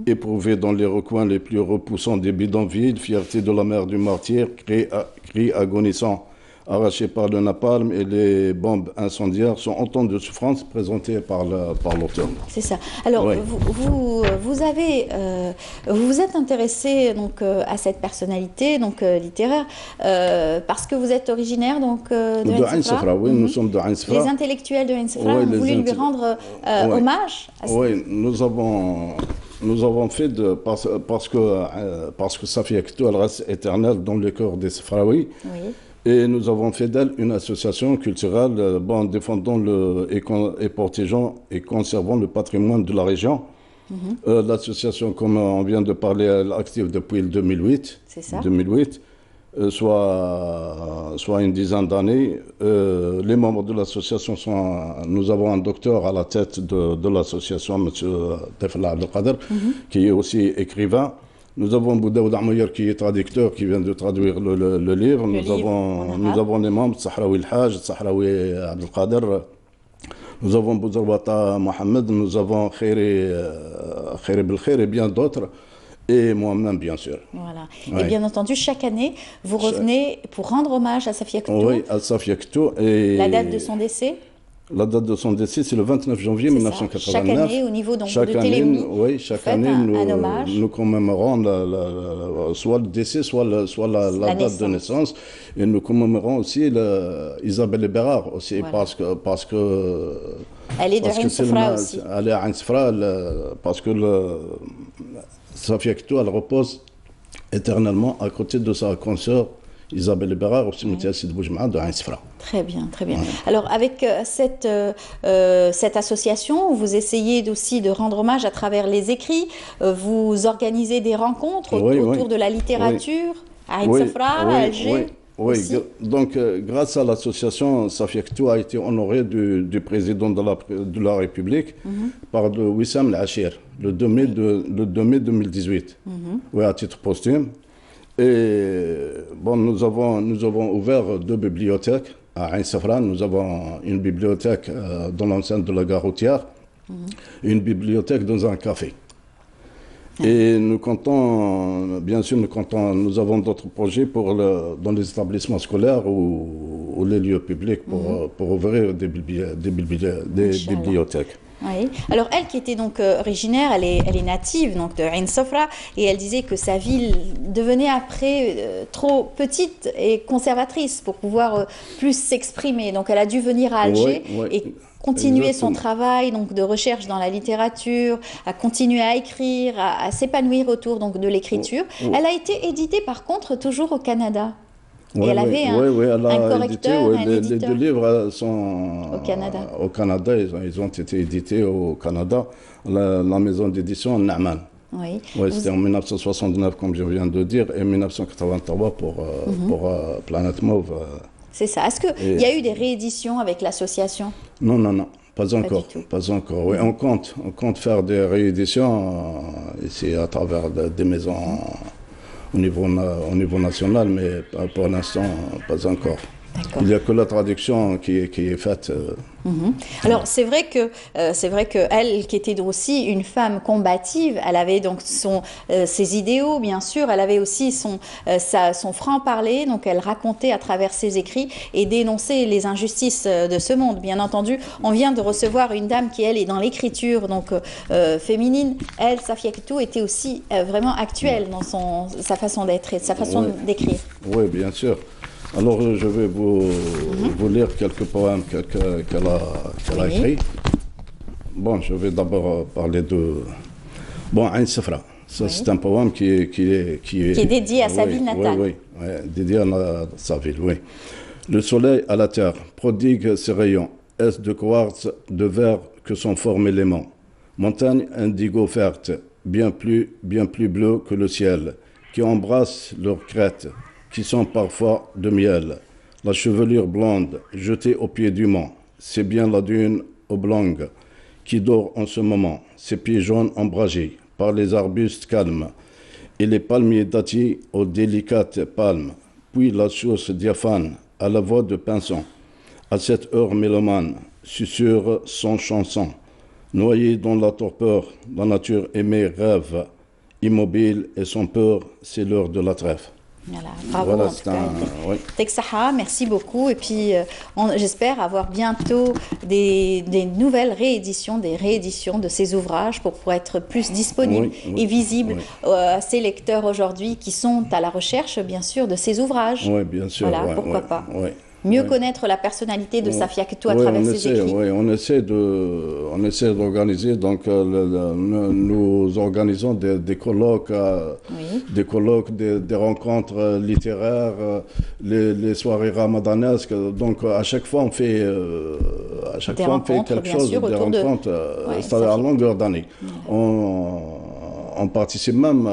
éprouvée dans les recoins les plus repoussants des bidonvilles, fierté de la mère du martyr, cris agonisants arrachés par le napalm et les bombes incendiaires sont autant de souffrances présentées par l'auteur. C'est ça. Alors, vous vous êtes intéressé donc à cette personnalité littéraire parce que vous êtes originaire donc de Ain Sefra. Oui, nous sommes de Ain Sefra. Les intellectuels de Ain Sefra ont voulu lui rendre hommage. Oui, nous avons fait parce que Safia Ktou, elle reste éternelle dans le cœur des Sefraouis. Oui. Et nous avons fait d'elle une association culturelle défendant et protégeant et conservant le patrimoine de la région. L'association, comme on vient de parler, elle est active depuis le 2008. C'est ça. 2008, soit une dizaine d'années. Les membres de l'association nous avons un docteur à la tête de l'association, M. Tefla Abdelkader, qui est aussi écrivain. Nous avons Boudaoud Amoyer qui est traducteur, qui vient de traduire le livre. Nous avons les membres Sahraoui El-Haj, Sahraoui Abdelkader. Nous avons Bouzarwata Mohamed, nous avons Khairi Belkhair et bien d'autres. Et moi-même, bien sûr. Voilà. Oui. Et bien entendu, chaque année, vous revenez pour rendre hommage à Safia Ktou. Oui, à Safia Ktou. La date de son décès? La date de son décès, c'est le 29 janvier 1989. Chaque année, au niveau donc, de Télémy, oui, chaque année, nous commémorons soit le décès, soit la date de naissance. Et nous commémorons aussi Isabelle Bérard, aussi, parce que elle est de Ain Sefra aussi. Elle est à Ain Sefra, parce que Safia Ktou, elle repose éternellement à côté de sa consoeur Isabelle Bérard au cimetière Sidi Boujma de Ain Sefra. Très bien, très bien. Alors avec cette association, vous essayez aussi de rendre hommage à travers les écrits, vous organisez des rencontres autour de la littérature à Ain Sefra, à Alger. Oui, aussi. donc grâce à l'association, Safia Ktou a été honorée du président de la République par Wissam El-Achir, le 2 mai 2018, oui, à titre posthume. Et bon, nous avons ouvert 2 bibliothèques à Ain Safra. Nous avons une bibliothèque dans l'enceinte de la gare routière, une bibliothèque dans un café. Et nous comptons, bien sûr, nous avons d'autres projets dans les établissements scolaires ou les lieux publics pour ouvrir des bibliothèques. Oui. Alors elle qui était donc originaire, elle est native donc de Ain Safra et elle disait que sa ville devenait après trop petite et conservatrice pour pouvoir plus s'exprimer. Donc elle a dû venir à Alger et continuer son travail donc de recherche dans la littérature, à continuer à écrire, à s'épanouir autour donc de l'écriture. Elle a été éditée par contre toujours au Canada. Et elle avait un correcteur, un éditeur. Les 2 livres sont au Canada. Ils ont été édités au Canada, la maison d'édition Naaman. Oui. C'était en 1969, comme je viens de dire, et 1983 pour Planète Mauve. C'est ça. Est-ce qu'il y a eu des rééditions avec l'association? Non, pas encore. Pas encore. Oui, on compte faire des rééditions ici à travers des maisons au niveau national, mais pour l'instant, pas encore. Il n'y a que la traduction qui est faite. Alors c'est vrai que elle, qui était aussi une femme combative, elle avait donc ses idéaux, bien sûr. Elle avait aussi son franc-parler. Donc elle racontait à travers ses écrits et dénonçait les injustices de ce monde. Bien entendu, on vient de recevoir une dame qui elle est dans l'écriture donc féminine. Elle, Safia Ktou, était aussi vraiment actuelle dans sa façon d'être et sa façon d'écrire. Oui, bien sûr. Alors, je vais vous lire quelques poèmes qu'elle a écrits. Bon, je vais d'abord parler de... Bon, Ain Safra. Ça, c'est un poème qui est dédié à sa ville natale. Oui, dédié à sa ville, oui. Le soleil à la terre prodigue ses rayons. Est-ce de quartz, de verre que son forme élément. Montagne indigo verte, bien plus bleue que le ciel, qui embrassent leurs crêtes, qui sont parfois de miel. La chevelure blonde jetée au pied du mont, c'est bien la dune oblongue qui dort en ce moment, ses pieds jaunes ombragés par les arbustes calmes, et les palmiers dattiers aux délicates palmes, puis la source diaphane à la voix de Pinson. À cette heure mélomane, susurre son chanson, noyé dans la torpeur, la nature aimée rêve, immobile et sans peur, c'est l'heure de la trêve. Voilà, bravo en tout cas. Texaha, merci beaucoup. Et puis, j'espère avoir bientôt des nouvelles rééditions, des rééditions de ces ouvrages pour être plus disponibles et visibles à ces lecteurs aujourd'hui qui sont à la recherche, bien sûr, de ces ouvrages. Oui, bien sûr. Voilà, pourquoi pas. Mieux connaître la personnalité de Safia Ktou à travers ses écrits. Oui, on essaie d'organiser, donc nous organisons des colloques, des rencontres littéraires, les soirées ramadanesques. Donc à chaque fois on fait, quelque chose, des rencontres, à longueur d'année. On participe même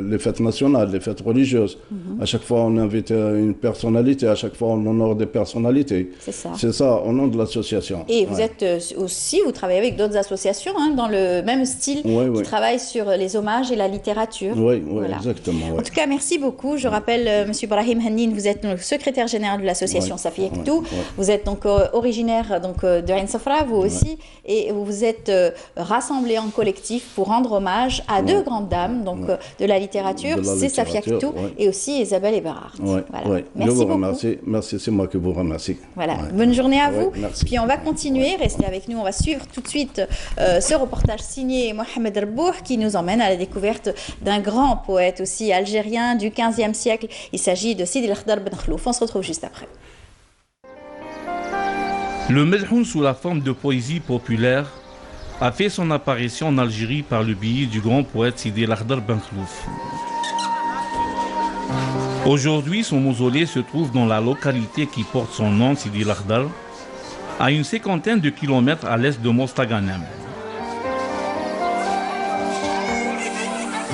les fêtes nationales, les fêtes religieuses. À chaque fois, on invite une personnalité, à chaque fois, on honore des personnalités. C'est ça, au nom de l'association. Et vous êtes aussi, vous travaillez avec d'autres associations dans le même style, qui travaillent sur les hommages et la littérature. Oui, exactement. En tout cas, merci beaucoup. Je rappelle, M. Brahim Hannine, vous êtes le secrétaire général de l'association Safia Ktou. Vous êtes donc originaire de Ain Safra, vous aussi, et vous vous êtes rassemblés en collectif pour rendre hommage à deux grandes dames donc, de la littérature, c'est Safia Ktou et aussi Isabelle Eberhardt. Merci je vous remercie. Merci, c'est moi qui vous remercie. Voilà. Bonne journée à vous. Puis on va continuer, restez avec nous, on va suivre tout de suite ce reportage signé Mohamed Rabouh qui nous emmène à la découverte d'un grand poète aussi algérien du 15e siècle. Il s'agit de Sidi El-Khdar Ben Khlouf. On se retrouve juste après. Le Medhoun sous la forme de poésie populaire a fait son apparition en Algérie par le biais du grand poète Sidi El-Khdar Ben Khlouf. Aujourd'hui, son mausolée se trouve dans la localité qui porte son nom, Sidi El-Khdar, à une 50aine de kilomètres à l'est de Mostaganem.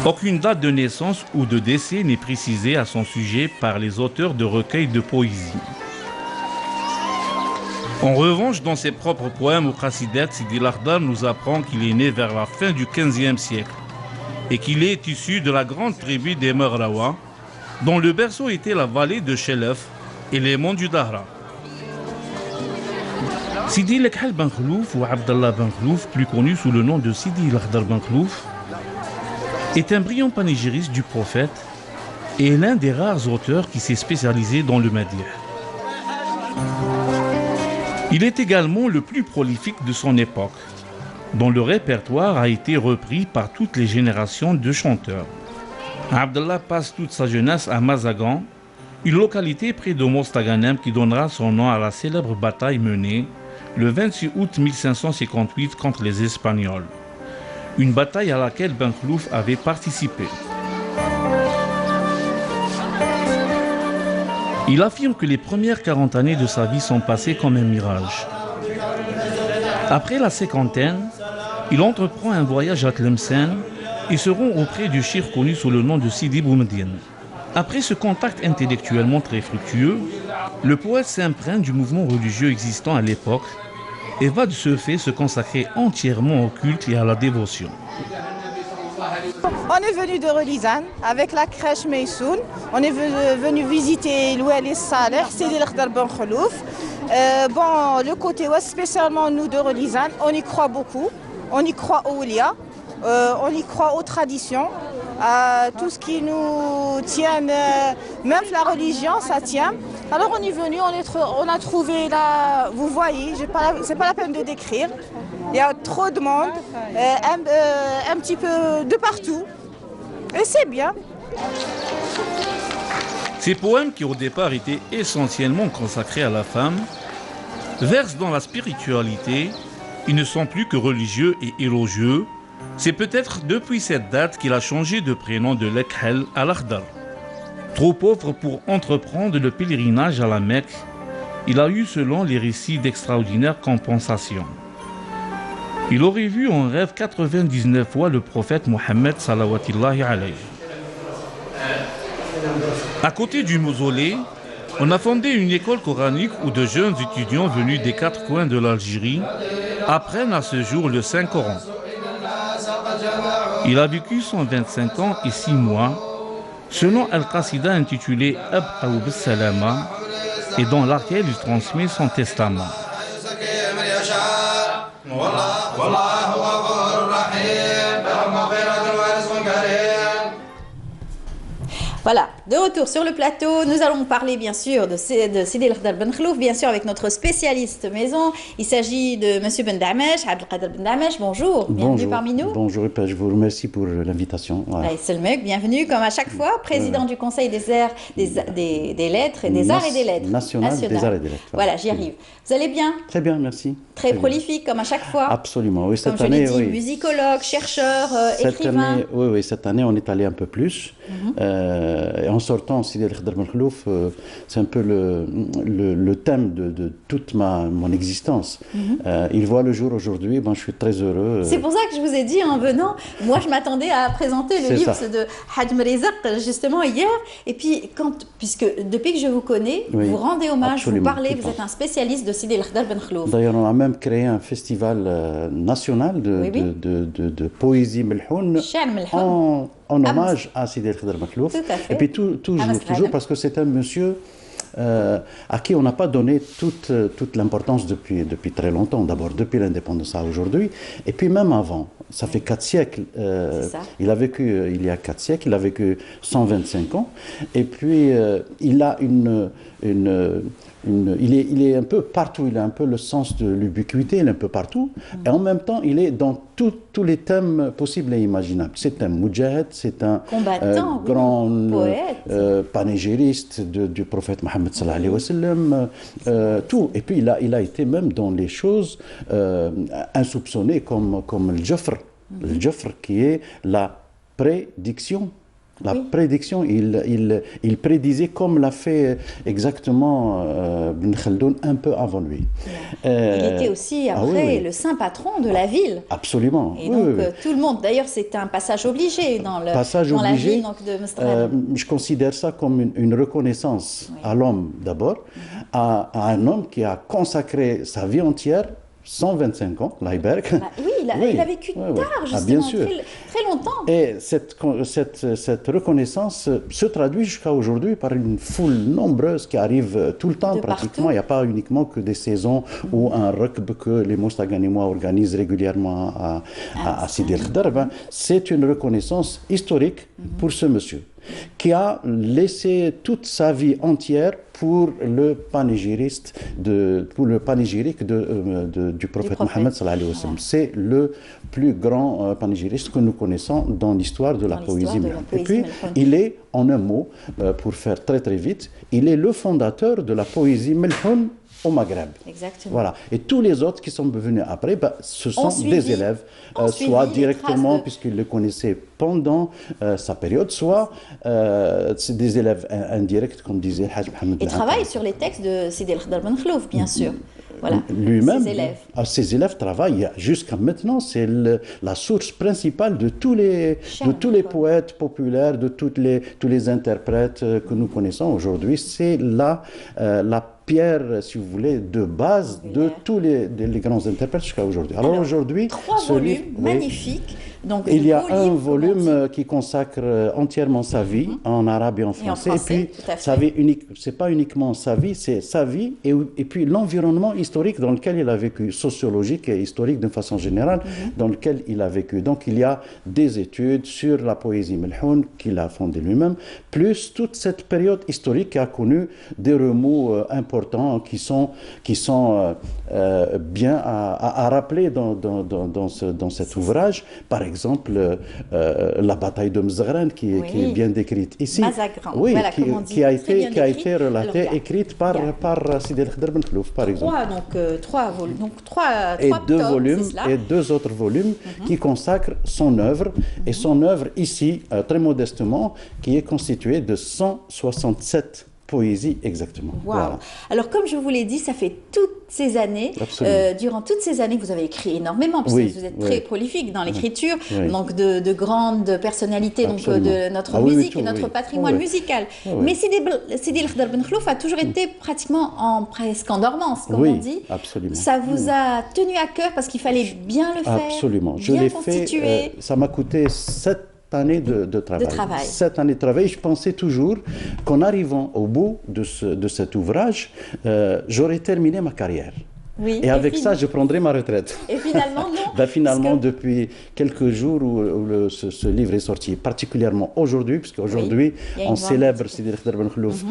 Aucune date de naissance ou de décès n'est précisée à son sujet par les auteurs de recueils de poésie. En revanche, dans ses propres poèmes ou khasidat, Sidi Lakhdar nous apprend qu'il est né vers la fin du XVe siècle et qu'il est issu de la grande tribu des Maghrawa, dont le berceau était la vallée de Chelef et les monts du Dahra. Sidi Lekhal Ben Khlouf ou Abdallah Ben Khlouf, plus connu sous le nom de Sidi Lakhdar Ben Khlouf, est un brillant panégyriste du prophète et l'un des rares auteurs qui s'est spécialisé dans le Madih. Il est également le plus prolifique de son époque, dont le répertoire a été repris par toutes les générations de chanteurs. Abdallah passe toute sa jeunesse à Mazagan, une localité près de Mostaganem qui donnera son nom à la célèbre bataille menée le 26 août 1558 contre les Espagnols. Une bataille à laquelle Ben Khlouf avait participé. Il affirme que les premières 40 années de sa vie sont passées comme un mirage. Après la cinquantaine, il entreprend un voyage à Tlemcen et se rend auprès du shir connu sous le nom de Sidi Boumediene. Après ce contact intellectuellement très fructueux, le poète s'imprègne du mouvement religieux existant à l'époque et va de ce fait se consacrer entièrement au culte et à la dévotion. On est venu de Relizane avec la crèche Meysoun. On est venu visiter l'Ouali Saleh, Sidi Lakhdar Ben Khlouf. Bon, le côté ouest, spécialement nous de Relizane, on y croit beaucoup. On y croit aux Oulia, on y croit aux traditions, à tout ce qui nous tient, même la religion, ça tient. Alors on est venu, on a trouvé là, vous voyez, c'est pas la peine de décrire. Il y a trop de monde, un petit peu de partout, et c'est bien. Ces poèmes, qui au départ étaient essentiellement consacrés à la femme, versent dans la spiritualité. Ils ne sont plus que religieux et élogieux. C'est peut-être depuis cette date qu'il a changé de prénom de Lekhal à Lakhdar. Trop pauvre pour entreprendre le pèlerinage à la Mecque, il a eu, selon les récits, d'extraordinaires compensations. Il aurait vu en rêve 99 fois le prophète Mohammed salawatillahi alayhi. À côté du mausolée, on a fondé une école coranique où de jeunes étudiants venus des 4 coins de l'Algérie apprennent à ce jour le Saint-Coran. Il a vécu 125 ans et 6 mois, selon Al-Qasida intitulée Abqaw bis-Salama, et dans laquelle il transmet son testament. Voilà, de retour sur le plateau, nous allons parler bien sûr de Sidi Lakhdar Ben Khlouf, bien sûr avec notre spécialiste maison. Il s'agit de M. Ben Damesh, Abdelkader Ben Damesh. Bonjour, bienvenue parmi nous. Bonjour, je vous remercie pour l'invitation. Voilà. Bienvenue comme à chaque fois, président du Conseil des Arts, des Lettres et des Arts et des Lettres. National des Arts et des Lettres. Voilà, j'y arrive. Vous allez bien? Très bien, merci. Très prolifique comme à chaque fois. Absolument, oui. Cette année, musicologue, chercheur, écrivain. Oui, cette année on est allé un peu plus. Et en sortant, Sidi Lakhdar Ben Khlouf, c'est un peu le thème de toute mon existence. Il voit le jour aujourd'hui, je suis très heureux. C'est pour ça que je vous ai dit en venant, moi je m'attendais à présenter le livre de Hadj Mrizaq justement hier. Et puis, puisque depuis que je vous connais, vous rendez hommage, vous parlez, vous êtes un spécialiste de Sidi Lakhdar Ben Khlouf. D'ailleurs, on a même créé un festival national de poésie melhoun en hommage à Sidi Lakhdar Ben Khlouf. Et puis toujours parce que c'est un monsieur à qui on n'a pas donné toute l'importance depuis très longtemps. D'abord depuis l'indépendance à aujourd'hui, et puis même avant. Ça fait 4 siècles. Il a vécu il y a 4 siècles, il a vécu 125 ans. Et puis il a il est un peu partout, il a un peu le sens de l'ubiquité, il est un peu partout. Et en même temps, il est dans tous les thèmes possibles et imaginables. C'est un moudjahid, c'est un grand panégyriste du prophète Mohammed sallallahu alayhi wa sallam, tout. Et puis il a été même dans les choses insoupçonnées comme le Jafr. Le Jafr qui est la prédiction La prédiction, il prédisait comme l'a fait exactement Ibn Khaldoun un peu avant lui. Il était aussi après le saint patron de la ville. Absolument. Et donc tout le monde, d'ailleurs c'est un passage obligé dans la ville donc, de Mestran. Je considère ça comme une reconnaissance à l'homme d'abord, à un homme qui a consacré sa vie entière 125 ans, Leiberg. Oui, il a vécu tard, justement, bien sûr. Très longtemps. Et cette reconnaissance se traduit jusqu'à aujourd'hui par une foule nombreuse qui arrive tout le temps, pratiquement. Il n'y a pas uniquement que des saisons ou un rugby que les Mostaganimois organisent régulièrement à Sidi El Khder. C'est une reconnaissance historique pour ce monsieur qui a laissé toute sa vie entière pour le panégyrique du prophète Mohammed sallallahu alayhi wa sallam. C'est le plus grand panégyriste que nous connaissons dans l'histoire de la poésie. Et puis, il est, en un mot, pour faire très très vite, il est le fondateur de la poésie melhoun au Maghreb. Exactement. Voilà. Et tous les autres qui sont venus après, ce sont des élèves, soit directement, puisqu'ils le connaissaient pendant sa période, soit c'est des élèves indirects, comme disait Hajj Mohamed. Et travaillent sur les textes de Sidi El Khder Ben Khlouf, bien sûr. Voilà, lui-même, ses élèves travaillent jusqu'à maintenant. C'est la source principale de tous les poètes populaires, de tous les interprètes que nous connaissons aujourd'hui. C'est la pierre, si vous voulez, de base de tous les grands interprètes jusqu'à aujourd'hui. Alors aujourd'hui, 3 volumes magnifiques. Donc, il y a un volume qui consacre entièrement sa vie en arabe et en français. Et puis, c'est pas uniquement sa vie, c'est sa vie et puis l'environnement historique dans lequel il a vécu, sociologique et historique d'une façon générale, dans lequel il a vécu. Donc, il y a des études sur la poésie melhoun qu'il a fondée lui-même, plus toute cette période historique qui a connu des remous importants qui sont bien à rappeler dans cet ouvrage. Par exemple, la bataille de Mzagran qui est bien décrite ici. Oui, voilà, qui a été relatée, écrite par Sidi El Khder Ben Khlouf, par exemple. Trois volumes. Et 2 volumes et 2 autres volumes qui consacrent son œuvre. Et son œuvre ici, très modestement, qui est constituée de 167 poésie exactement. Wow. Voilà. Alors comme je vous l'ai dit, ça fait toutes ces années, durant toutes ces années, vous avez écrit énormément, parce que vous êtes très prolifique dans l'écriture, donc de grandes personnalités donc, de notre musique et notre patrimoine musical. Mais Sidi El Khder Ben Khlouf a toujours été pratiquement presque en dormance, comme on dit. Absolument. Ça vous a tenu à cœur parce qu'il fallait bien le faire, absolument. Bien je l'ai constituer. Fait, ça m'a coûté 7 années de travail. 7 années de travail. Je pensais toujours qu'en arrivant au bout de cet ouvrage, j'aurais terminé ma carrière. Oui, et avec ça, je prendrai ma retraite. Et finalement, non. Finalement, depuis quelques jours où ce livre est sorti, particulièrement aujourd'hui, puisque aujourd'hui, on célèbre Sidi El Khder Ben Khlouf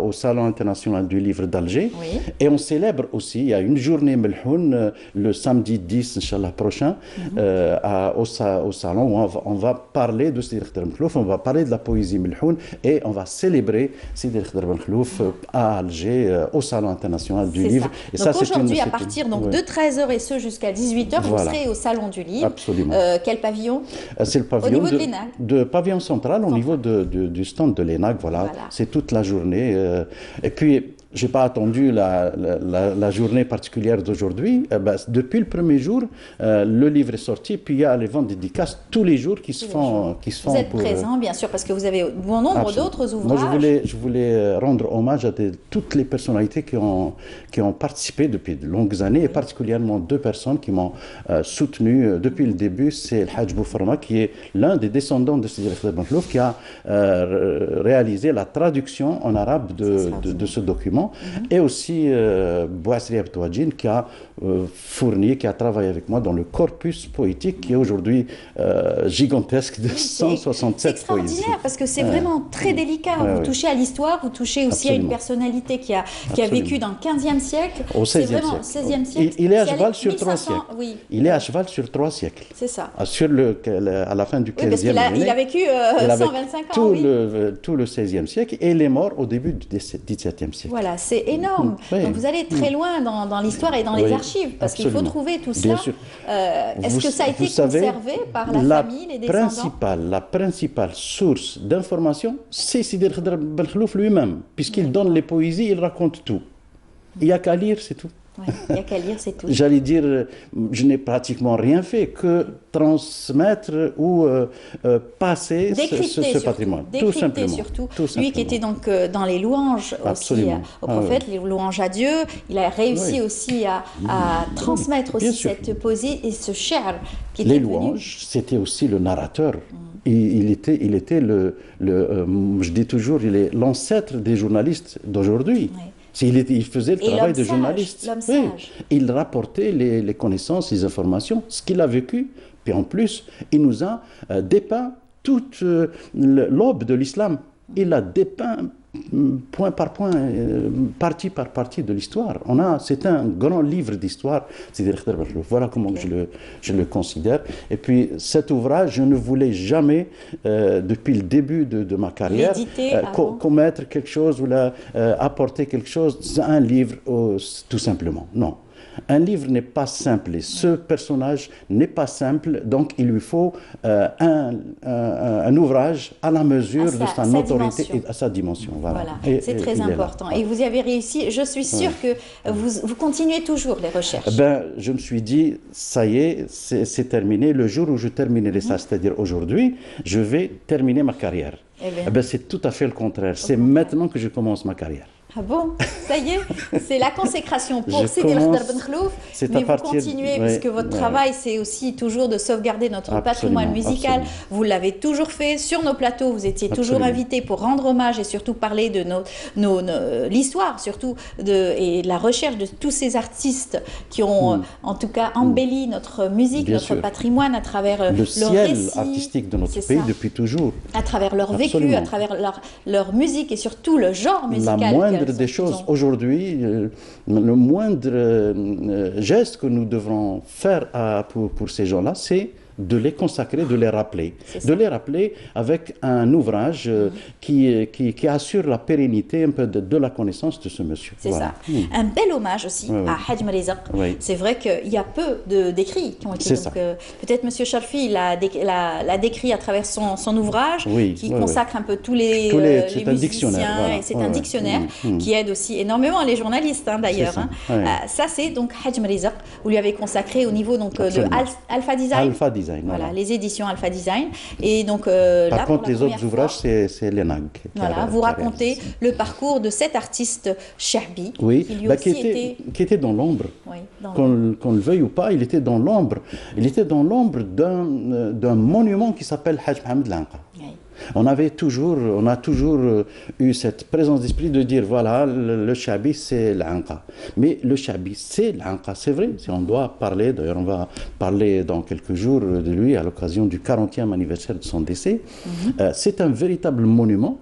au Salon international du livre d'Alger. Et on célèbre aussi, il y a une journée melhoun le samedi 10, Inch'Allah, prochain, au salon où on va parler de Sidi El Khder Ben Khlouf, on va parler de la poésie melhoun et on va célébrer Sidi El Khder Ben Khlouf à Alger, au Salon international du livre. Et ça, aujourd'hui, à partir donc, de 13h et ce jusqu'à 18h, vous serez au Salon du Livre. Absolument. Quel pavillon? C'est le pavillon au niveau de l'ENAC. De pavillon central, au niveau du stand de l'ENAC. Voilà. C'est toute la journée. Et puis, je n'ai pas attendu la journée particulière d'aujourd'hui. Depuis le premier jour, le livre est sorti, puis il y a les ventes dédicaces tous les jours qui se font. Vous êtes présent, bien sûr, parce que vous avez bon nombre d'autres ouvrages. Moi, je voulais rendre hommage à toutes les personnalités qui ont participé depuis de longues années, et particulièrement 2 personnes qui m'ont soutenu depuis le début. C'est El Hajj Boufarma, qui est l'un des descendants de Sidi El Khder Ben Khlouf, qui a réalisé la traduction en arabe de ce document. Et aussi Bouassri Abtouadjine qui a fourni, qui a travaillé avec moi dans le corpus poétique qui est aujourd'hui gigantesque de 167 C'est extraordinaire poésies. Parce que c'est vraiment très délicat. Vous touchez à l'histoire, vous touchez aussi à une personnalité qui a vécu dans le 15e siècle. Au 16e siècle. Il est à cheval sur 3 siècles. Oui. Il est à cheval sur 3 siècles. C'est ça. À la fin du 15e siècle. Il a vécu 125 ans. Tout le 16e siècle et il est mort au début du 17e siècle. Voilà. assez énorme. Donc vous allez très loin dans l'histoire et dans les archives, parce qu'il faut trouver tout cela. Est-ce que ça a été conservé par la famille, les descendants? La principale source d'information, c'est Sidi El Khadr Ben Khlouf lui-même, puisqu'il donne les poésies, il raconte tout. Il n'y a qu'à lire, c'est tout. Il n'y a qu'à lire, c'est tout. J'allais dire, je n'ai pratiquement rien fait que transmettre ou passer ce patrimoine. Tout simplement. Surtout. Lui qui était donc dans les louanges aussi au prophète, les louanges à Dieu, il a réussi aussi à transmettre aussi cette poésie et ce cher qui était les louanges, c'était aussi le narrateur. Il était je dis toujours, il est l'ancêtre des journalistes d'aujourd'hui. Il faisait le travail de journaliste. Il rapportait les connaissances, les informations, ce qu'il a vécu. Puis en plus, il nous a dépeint toute l'aube de l'islam. Il a dépeint point par point, partie par partie de l'histoire. C'est un grand livre d'histoire. Voilà comment je le considère. Et puis cet ouvrage, je ne voulais jamais, depuis le début de ma carrière, commettre quelque chose ou apporter quelque chose. C'est un livre, tout simplement. Non. Un livre n'est pas simple et ce personnage n'est pas simple, donc il lui faut un ouvrage à la mesure de sa notoriété et à sa dimension. Voilà. C'est très important. Et vous y avez réussi. Je suis sûre que vous continuez toujours les recherches. Je me suis dit, ça y est, c'est terminé. Le jour où je terminerai ça, c'est-à-dire aujourd'hui, je vais terminer ma carrière. C'est tout à fait le contraire. C'est maintenant que je commence ma carrière. Ah bon, ça y est, c'est la consécration pour Sidi El Khadr Ben Khlouf, mais vous continuez, puisque votre travail, c'est aussi toujours de sauvegarder notre patrimoine musical. Vous l'avez toujours fait sur nos plateaux, vous étiez toujours invité pour rendre hommage et surtout parler de l'histoire, surtout et de la recherche de tous ces artistes qui ont en tout cas embelli notre musique, notre patrimoine à travers le ciel artistique de notre pays depuis toujours. À travers leur vécu, à travers leur musique et surtout le genre musical. Des choses aujourd'hui, le moindre geste que nous devrons faire pour ces gens-là, c'est de les consacrer, de les rappeler. De les rappeler avec un ouvrage qui assure la pérennité un peu de la connaissance de ce monsieur. C'est ça. Un bel hommage aussi à Hadj Marizaq. C'est vrai qu'il y a peu d'écrits qui ont été... Peut-être M. Sharfi l'a décrit à travers son ouvrage, qui consacre un peu tous les musiciens. C'est un dictionnaire qui aide aussi énormément les journalistes, d'ailleurs. Ça, c'est donc Hadj Marizaq. Vous lui avez consacré au niveau donc, de Alpha Design. Voilà, les éditions Alpha Design. Et donc, par contre, les autres ouvrages, c'est l'ENAG. Voilà, vous racontez le parcours de cet artiste Chahbi, qui était dans l'ombre. Qu'on le veuille ou pas, il était dans l'ombre. Il était dans l'ombre d'un monument qui s'appelle Hadj Mohamed Lanqa. On a toujours eu cette présence d'esprit de dire voilà, le Chahbi c'est l'Anqa. Mais le Chahbi c'est l'Anqa, c'est vrai. Si on doit parler, d'ailleurs on va parler dans quelques jours de lui à l'occasion du 40e anniversaire de son décès. C'est un véritable monument.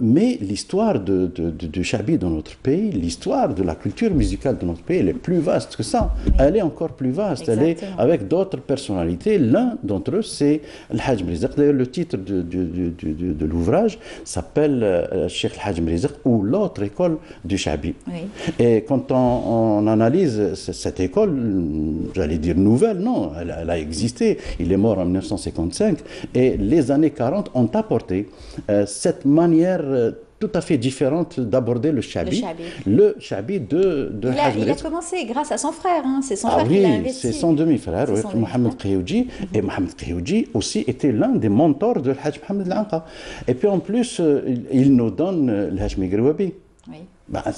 Mais l'histoire du Chahbi dans notre pays, l'histoire de la culture musicale de notre pays, elle est plus vaste que ça. Elle est encore plus vaste. Elle est avec d'autres personnalités. L'un d'entre eux c'est le Hadj Marizaq. D'ailleurs le titre de l'ouvrage s'appelle Cheikh El Hadj Marizaq ou l'autre école du Chahbi. Et quand on analyse cette école, j'allais dire nouvelle, non, elle a existé. Il est mort en 1955 et les années 40 ont apporté cette manière tout à fait différente d'aborder le Chahbi. Le Chahbi de Hadj Marizaq. Il a commencé grâce à son frère, c'est son frère qui l'a investi. C'est son demi-frère, Mohamed Qiyouji. Et Mohamed Qiyouji aussi était l'un des mentors de Hadj Mohamed Lanqa. Et puis en plus, il nous donne le Hachmi Grouabi.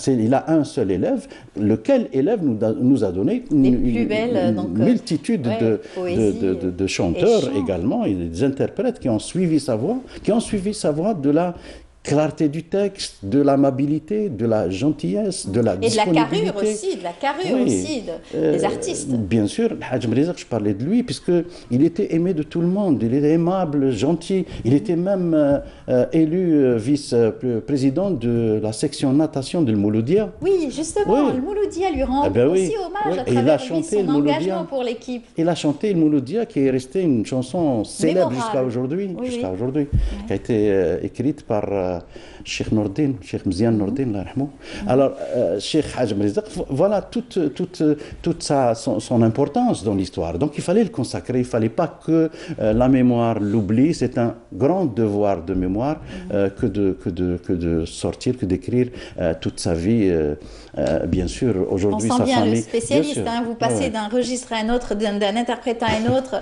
Il a un seul élève, lequel élève nous a donné une multitude de chanteurs également, et des interprètes qui ont suivi sa voix, de la clarté du texte, de l'amabilité, de la gentillesse, de la disponibilité. Et de la carrure aussi, des artistes. Bien sûr, Hadj Marizaq, je parlais de lui, puisqu'il était aimé de tout le monde, il était aimable, gentil, il était même élu vice-président de la section natation de Mouloudia. Oui, justement, le Mouloudia lui rend aussi hommage à travers son engagement pour l'équipe. Il a chanté le Mouloudia, qui est resté une chanson célèbre jusqu'à aujourd'hui, qui a été écrite par Cheikh Nordin, Cheikh Mzian Nordin, Allah yarhamou. Alors, Cheikh Haj Mrizaq, voilà toute son importance dans l'histoire. Donc, il fallait le consacrer, il ne fallait pas que la mémoire l'oublie. C'est un grand devoir de mémoire que de sortir, que d'écrire toute sa vie. Bien sûr, aujourd'hui, sa famille... On sent bien le spécialiste, hein, vous passez d'un registre à un autre, d'un interprète à un autre,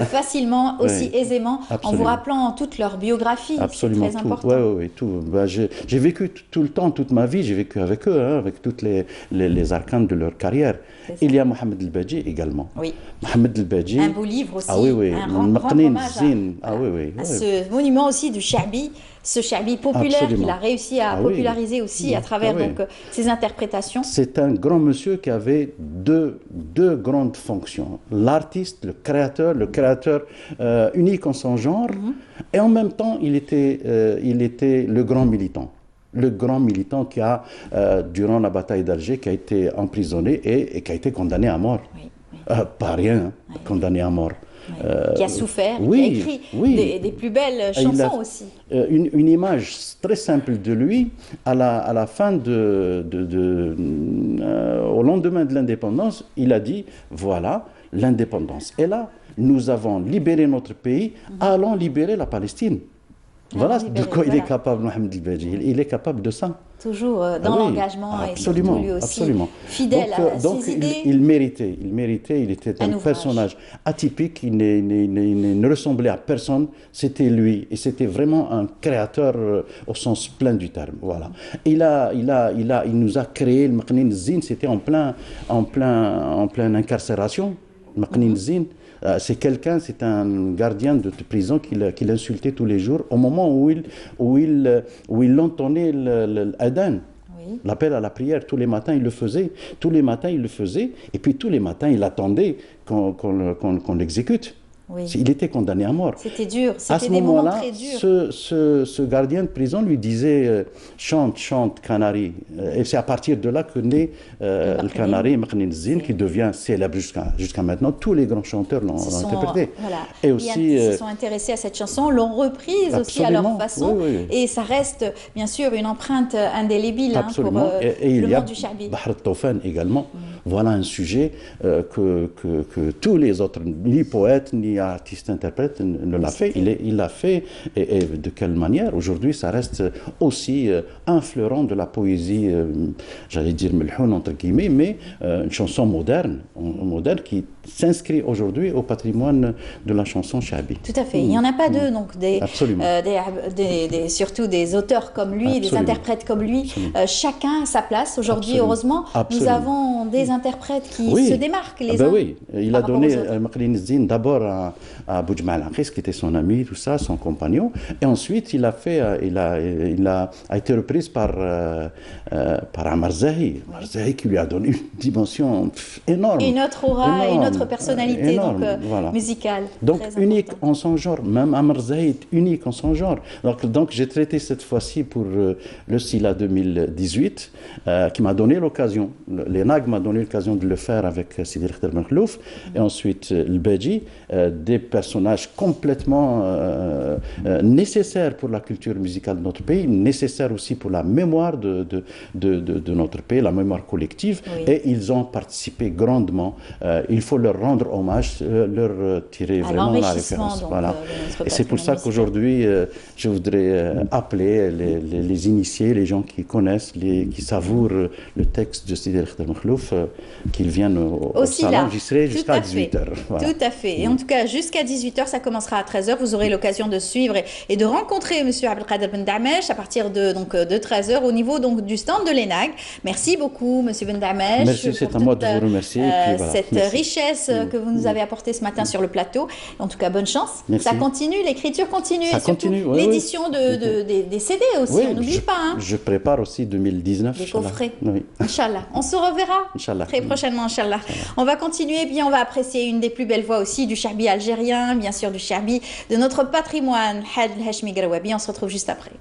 facilement, aussi aisément, en vous rappelant toute leur biographie. Absolument, c'est très important. Oui, tout. Ben, j'ai vécu tout le temps, toute ma vie, j'ai vécu avec eux, hein, avec toutes les arcanes de leur carrière. Il y a Mohamed El-Badji également. Oui. Mohamed El-Badji. Un beau livre aussi, un grand hommage à ce monument aussi du Sha'bi, ce Sha'bi populaire qu'il a réussi à populariser aussi à travers donc, ses interprétations. C'est un grand monsieur qui avait deux grandes fonctions. L'artiste, le créateur unique en son genre, et en même temps, il était le grand militant. Le grand militant qui a, durant la bataille d'Alger, qui a été emprisonné et qui a été condamné à mort. Pas rien, condamné à mort. Qui a souffert, qui a écrit des plus belles chansons aussi. Une image très simple de lui, à la fin au lendemain de l'indépendance, il a dit, voilà, l'indépendance est là, nous avons libéré notre pays, allons libérer la Palestine. Voilà de quoi il est capable, Mohamed El-Badji. Il est capable de ça. Toujours dans l'engagement et surtout lui aussi fidèle à ses idées. Il méritait, il était un personnage atypique, il ne ressemblait à personne, c'était lui. Et c'était vraiment un créateur au sens plein du terme. Voilà. Il nous a créé, le Maqnin Zine, c'était en pleine incarcération. Maqnin Zine. C'est un gardien de prison qu'il insultait tous les jours au moment où il entonnait l'adhan, l'appel à la prière. Tous les matins, il le faisait. Et puis tous les matins, il attendait qu'on l'exécute. Oui. Il était condamné à mort. C'était dur, c'était des moments très durs. Ce gardien de prison lui disait chante, Canari. Et c'est à partir de là que naît le Canari, Maqnin Zine, qui devient célèbre jusqu'à maintenant. Tous les grands chanteurs l'ont interprété. Voilà. Et aussi, se sont intéressés à cette chanson, l'ont reprise aussi à leur façon. Et ça reste, bien sûr, une empreinte indélébile pour le monde du Sha'bi. Bahr Tofan également. Voilà un sujet que tous les autres, ni poètes, ni artiste-interprète ne l'a fait. Il l'a fait, et de quelle manière? Aujourd'hui, ça reste aussi un fleuron de la poésie, j'allais dire melhoun entre guillemets, mais une chanson moderne qui s'inscrit aujourd'hui au patrimoine de la chanson Sha'bi. Tout à fait. Il n'y en a pas deux, donc surtout des auteurs comme lui, des interprètes comme lui. Chacun a sa place. Aujourd'hui, heureusement, nous avons des interprètes qui se démarquent les uns. Oui, il a donné Maqnin Zine d'abord à Boujma Al-Aqis, qui était son ami, tout ça, son compagnon, et ensuite il a été reprise par Amar Zahi. Amar Zahi qui lui a donné une dimension énorme. Une autre aura, une autre personnalité musicale. Donc unique en son genre, même Amar Zahi est unique en son genre. Donc j'ai traité cette fois-ci pour le Sila 2018, qui m'a donné l'occasion, l'ENAG m'a donné l'occasion de le faire avec Sidi El Khder Ben Khlouf, et ensuite El-Badji, des personnages complètement nécessaires pour la culture musicale de notre pays, nécessaires aussi pour la mémoire de notre pays, la mémoire collective, et ils ont participé grandement. Il faut leur rendre hommage, leur tirer vraiment la référence. Voilà. Et c'est pour ça qu'aujourd'hui, je voudrais appeler les initiés, les gens qui connaissent, qui savourent le texte de Sidi El Khder Ben Khlouf, qu'ils viennent au salon. J'y serai jusqu'à 18h. Voilà. Tout à fait. Et en tout cas, jusqu'à 18h, ça commencera à 13h. Vous aurez l'occasion de suivre et de rencontrer M. Abdelkader Ben Damesh à partir de 13h au niveau du stand de l'ENAG. Merci beaucoup, M. Ben Damesh. Merci, c'est à moi de vous remercier. Cette richesse que vous nous avez apportée ce matin sur le plateau. En tout cas, bonne chance. Merci. Ça continue, l'écriture continue. Ça et surtout continue, l'édition des CD aussi. On n'oublie pas. Hein. Je prépare aussi 2019. Des coffrets. Oui. Inch'Allah. On se reverra très prochainement, Inch'Allah. On va continuer, puis on va apprécier une des plus belles voix aussi du Sha'bi algérien, bien sûr du Sha'bi, de notre patrimoine, Had El-Hachmi Garawabi. On se retrouve juste après.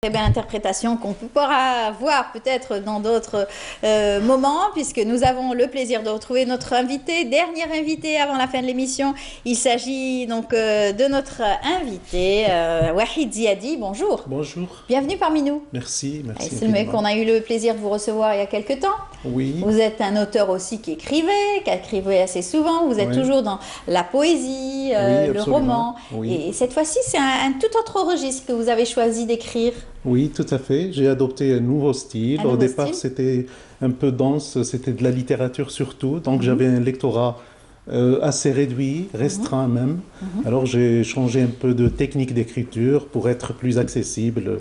Très belle interprétation qu'on pourra voir peut-être dans d'autres moments, puisque nous avons le plaisir de retrouver notre invité, dernier invité avant la fin de l'émission. Il s'agit donc de notre invité, Wahid Ziadi. Bonjour. Bonjour. Bienvenue parmi nous. Merci, merci. C'est le mec qu'on a eu le plaisir de vous recevoir il y a quelques temps. Oui. Vous êtes un auteur aussi qui écrivait assez souvent. Vous êtes toujours dans la poésie, le roman. Oui. Et cette fois-ci, c'est un tout autre registre que vous avez choisi d'écrire. Oui, tout à fait. J'ai adopté un nouveau style. Au départ, c'était un peu dense, c'était de la littérature surtout. Donc j'avais un lectorat assez réduit, restreint même. Alors j'ai changé un peu de technique d'écriture pour être plus accessible.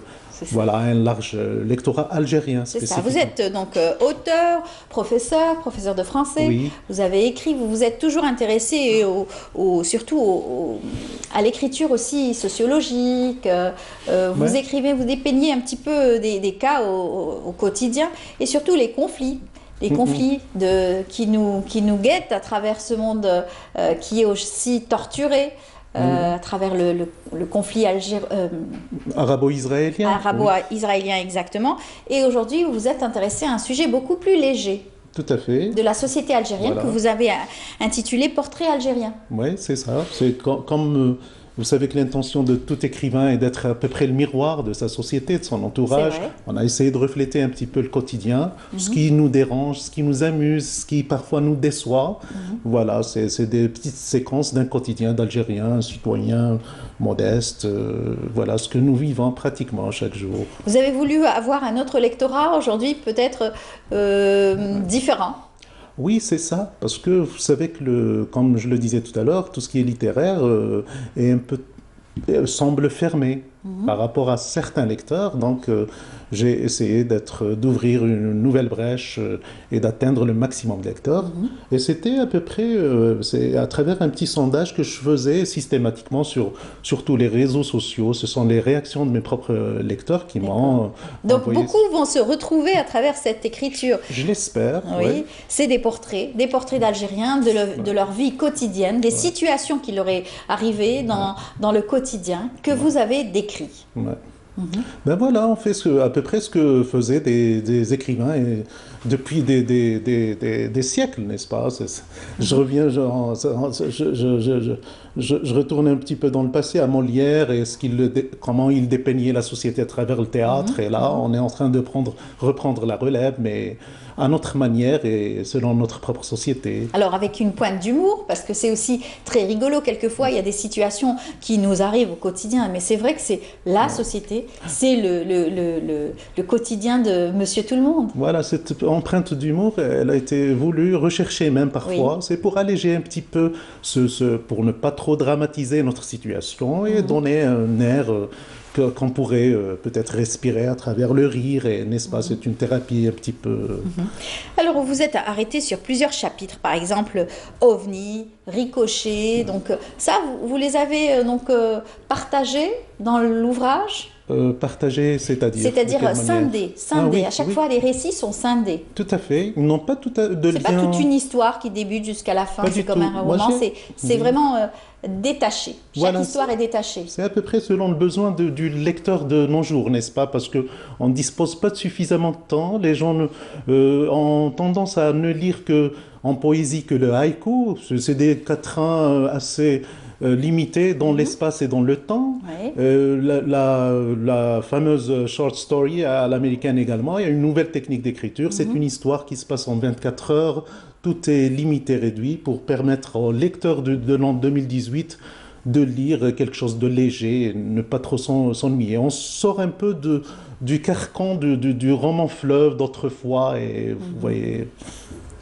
Voilà, un large lectorat algérien. C'est ça. Vous êtes donc auteur, professeur de français. Oui. Vous avez écrit, vous vous êtes toujours intéressé surtout à l'écriture aussi sociologique. Vous écrivez, vous dépeignez un petit peu des cas au quotidien et surtout les conflits. Les conflits qui nous guettent à travers ce monde qui est aussi torturé. À travers le conflit arabo-israélien. Arabo-israélien, exactement. Et aujourd'hui, vous vous êtes intéressé à un sujet beaucoup plus léger. Tout à fait. De la société algérienne, que vous avez intitulé Portrait algérien. Oui, c'est ça. C'est comme vous savez que l'intention de tout écrivain est d'être à peu près le miroir de sa société, de son entourage. On a essayé de refléter un petit peu le quotidien, ce qui nous dérange, ce qui nous amuse, ce qui parfois nous déçoit. Voilà, c'est des petites séquences d'un quotidien d'Algérien, un citoyen modeste. Voilà ce que nous vivons pratiquement chaque jour. Vous avez voulu avoir un autre lectorat aujourd'hui, peut-être différent. Oui, c'est ça, parce que vous savez que, comme je le disais tout à l'heure, tout ce qui est littéraire est un peu, semble fermé par rapport à certains lecteurs. Donc, j'ai essayé d'ouvrir une nouvelle brèche et d'atteindre le maximum de lecteurs. Et c'était à peu près, c'est à travers un petit sondage que je faisais systématiquement sur tous les réseaux sociaux. Ce sont les réactions de mes propres lecteurs qui m'ont Donc, beaucoup vont se retrouver à travers cette écriture. Je l'espère. Oui, c'est des portraits d'Algériens, de leur vie quotidienne, des situations qui leur est arrivées dans le quotidien que vous avez décrit. Ben voilà, on fait à peu près ce que faisaient des écrivains depuis des siècles, n'est-ce pas? Je reviens, je retourne un petit peu dans le passé à Molière et comment il dépeignait la société à travers le théâtre. Et là, on est en train de reprendre la relève, mais à notre manière et selon notre propre société. Alors avec une pointe d'humour, parce que c'est aussi très rigolo, quelquefois il y a des situations qui nous arrivent au quotidien, mais c'est vrai que c'est la société, c'est le quotidien de Monsieur Tout-le-Monde. Voilà, cette empreinte d'humour, elle a été voulue, recherchée même parfois, c'est pour alléger un petit peu, pour ne pas trop dramatiser notre situation et donner un air qu'on pourrait peut-être respirer à travers le rire, et n'est-ce pas, c'est une thérapie un petit peu... Alors, vous vous êtes arrêté sur plusieurs chapitres, par exemple, OVNI, Ricochet, donc ça, vous les avez partagés dans l'ouvrage ? Partagés, c'est-à-dire scindés. À chaque fois, les récits sont scindés. Tout à fait. Ils n'ont pas de lien. C'est pas toute une histoire qui débute jusqu'à la fin. C'est comme un roman. C'est vraiment détaché. Chaque histoire est détachée. C'est à peu près selon le besoin du lecteur de nos jours, n'est-ce pas? Parce qu'on ne dispose pas de suffisamment de temps. Les gens ont tendance à ne lire en poésie que le haïku. C'est des quatrains assez... limité dans l'espace et dans le temps. La fameuse short story à l'américaine également, il y a une nouvelle technique d'écriture. C'est une histoire qui se passe en 24 heures. Tout est limité, réduit pour permettre aux lecteurs de l'an 2018 de lire quelque chose de léger et ne pas trop s'ennuyer. On sort un peu du carcan du roman fleuve d'autrefois et vous voyez...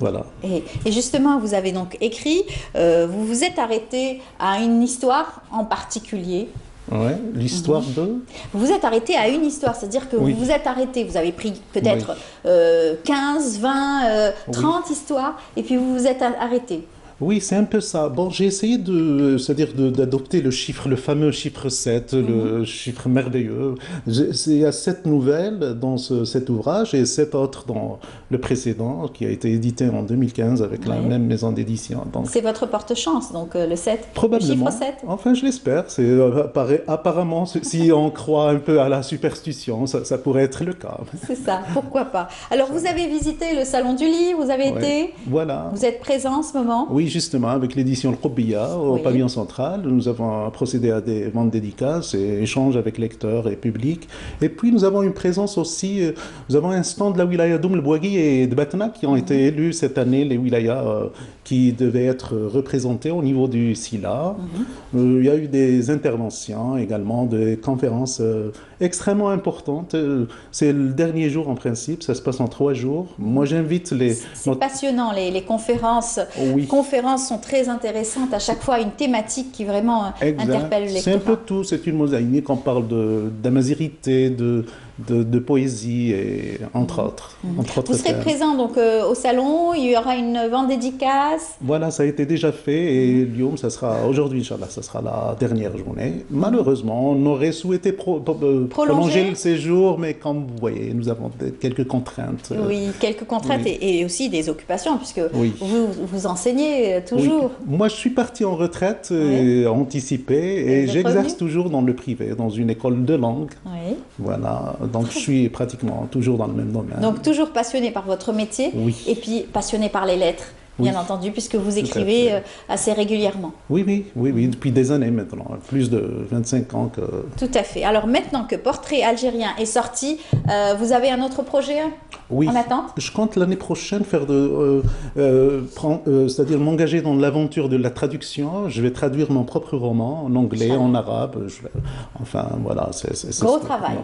Voilà. Et justement, vous avez donc écrit, vous vous êtes arrêté à une histoire en particulier. Oui, l'histoire de... Vous vous êtes arrêté à une histoire, c'est-à-dire que vous vous êtes arrêté, vous avez pris peut-être 15, 20, 30 histoires, et puis vous vous êtes arrêté. Oui, c'est un peu ça. Bon, j'ai essayé d'adopter le fameux chiffre 7, le chiffre merveilleux. Il y a 7 nouvelles dans cet ouvrage et 7 autres dans le précédent, qui a été édité en 2015 avec la même maison d'édition. C'est votre porte-chance, donc le 7. Probablement. Le chiffre 7. Enfin, je l'espère. Apparemment, si on croit un peu à la superstition, ça pourrait être le cas. C'est ça, pourquoi pas. Alors, vous avez visité le Salon du Livre, vous avez été... Voilà. Vous êtes présent en ce moment? Oui, justement, avec l'édition Al-Qobbiya au pavillon central. Nous avons procédé à des ventes dédicaces et échanges avec lecteurs et publics. Et puis, nous avons une présence aussi, nous avons un stand de la wilaya d'Oum el-Bouaghi et de Batna qui ont été élus cette année, les wilayas qui devaient être représentés au niveau du SILA. Il y a eu des interventions également, des conférences extrêmement importantes. C'est le dernier jour en principe, ça se passe en 3 jours. Moi, j'invite les... C'est passionnant, les conférences. Les conférences sont très intéressantes, à chaque fois une thématique qui vraiment interpelle le lecteur. C'est un peu tout, c'est une mosaïque, on parle d'amazirité, de poésie, et entre autres. Vous serez présent donc au salon, il y aura une vente dédicace. Voilà, ça a été déjà fait et Lyon, ça sera aujourd'hui, Inch'Allah, ça sera la dernière journée. Malheureusement, on aurait souhaité prolonger le séjour, mais comme vous voyez, nous avons quelques contraintes. Oui, quelques contraintes et aussi des occupations, puisque vous enseignez toujours. Oui. Moi, je suis parti en retraite anticipée et j'exerce toujours dans le privé, dans une école de langue. Voilà. Donc, je suis pratiquement toujours dans le même domaine. Donc, toujours passionné par votre métier et puis passionné par les lettres, bien entendu, puisque vous écrivez assez régulièrement. Oui, depuis des années maintenant, plus de 25 ans que... Tout à fait. Alors, maintenant que Portrait algérien est sorti, vous avez un autre projet en attente? Je compte l'année prochaine faire c'est-à-dire m'engager dans l'aventure de la traduction. Je vais traduire mon propre roman en anglais, en arabe. Enfin, voilà. C'est gros travail.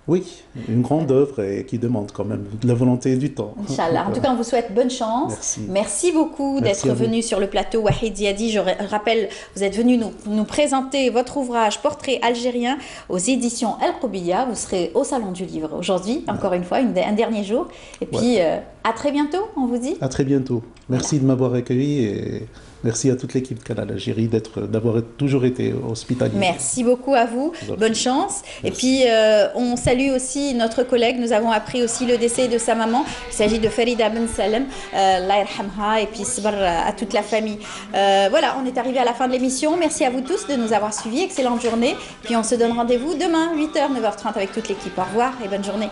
Oui, une grande œuvre et qui demande quand même de la volonté et du temps. Inch'Allah. En tout cas, on vous souhaite bonne chance. Merci beaucoup d'être venu sur le plateau. Wahid Ziadi, je rappelle, vous êtes venu nous présenter votre ouvrage Portrait algérien aux éditions Al-Qobbiya. Vous serez au Salon du Livre aujourd'hui, encore une fois, un dernier jour. Et puis, à très bientôt, on vous dit. À très bientôt. Merci de m'avoir accueilli et... Merci à toute l'équipe Canal Algérie d'avoir toujours été hospitalier. Merci beaucoup à vous. Bonne chance. Merci. Et puis, on salue aussi notre collègue. Nous avons appris aussi le décès de sa maman. Il s'agit de Farida Ben Salem. Allah yarhamha. Et puis, sabr à toute la famille. Voilà, on est arrivé à la fin de l'émission. Merci à vous tous de nous avoir suivis. Excellente journée. Puis, on se donne rendez-vous demain, 8h, 9h30 avec toute l'équipe. Au revoir et bonne journée.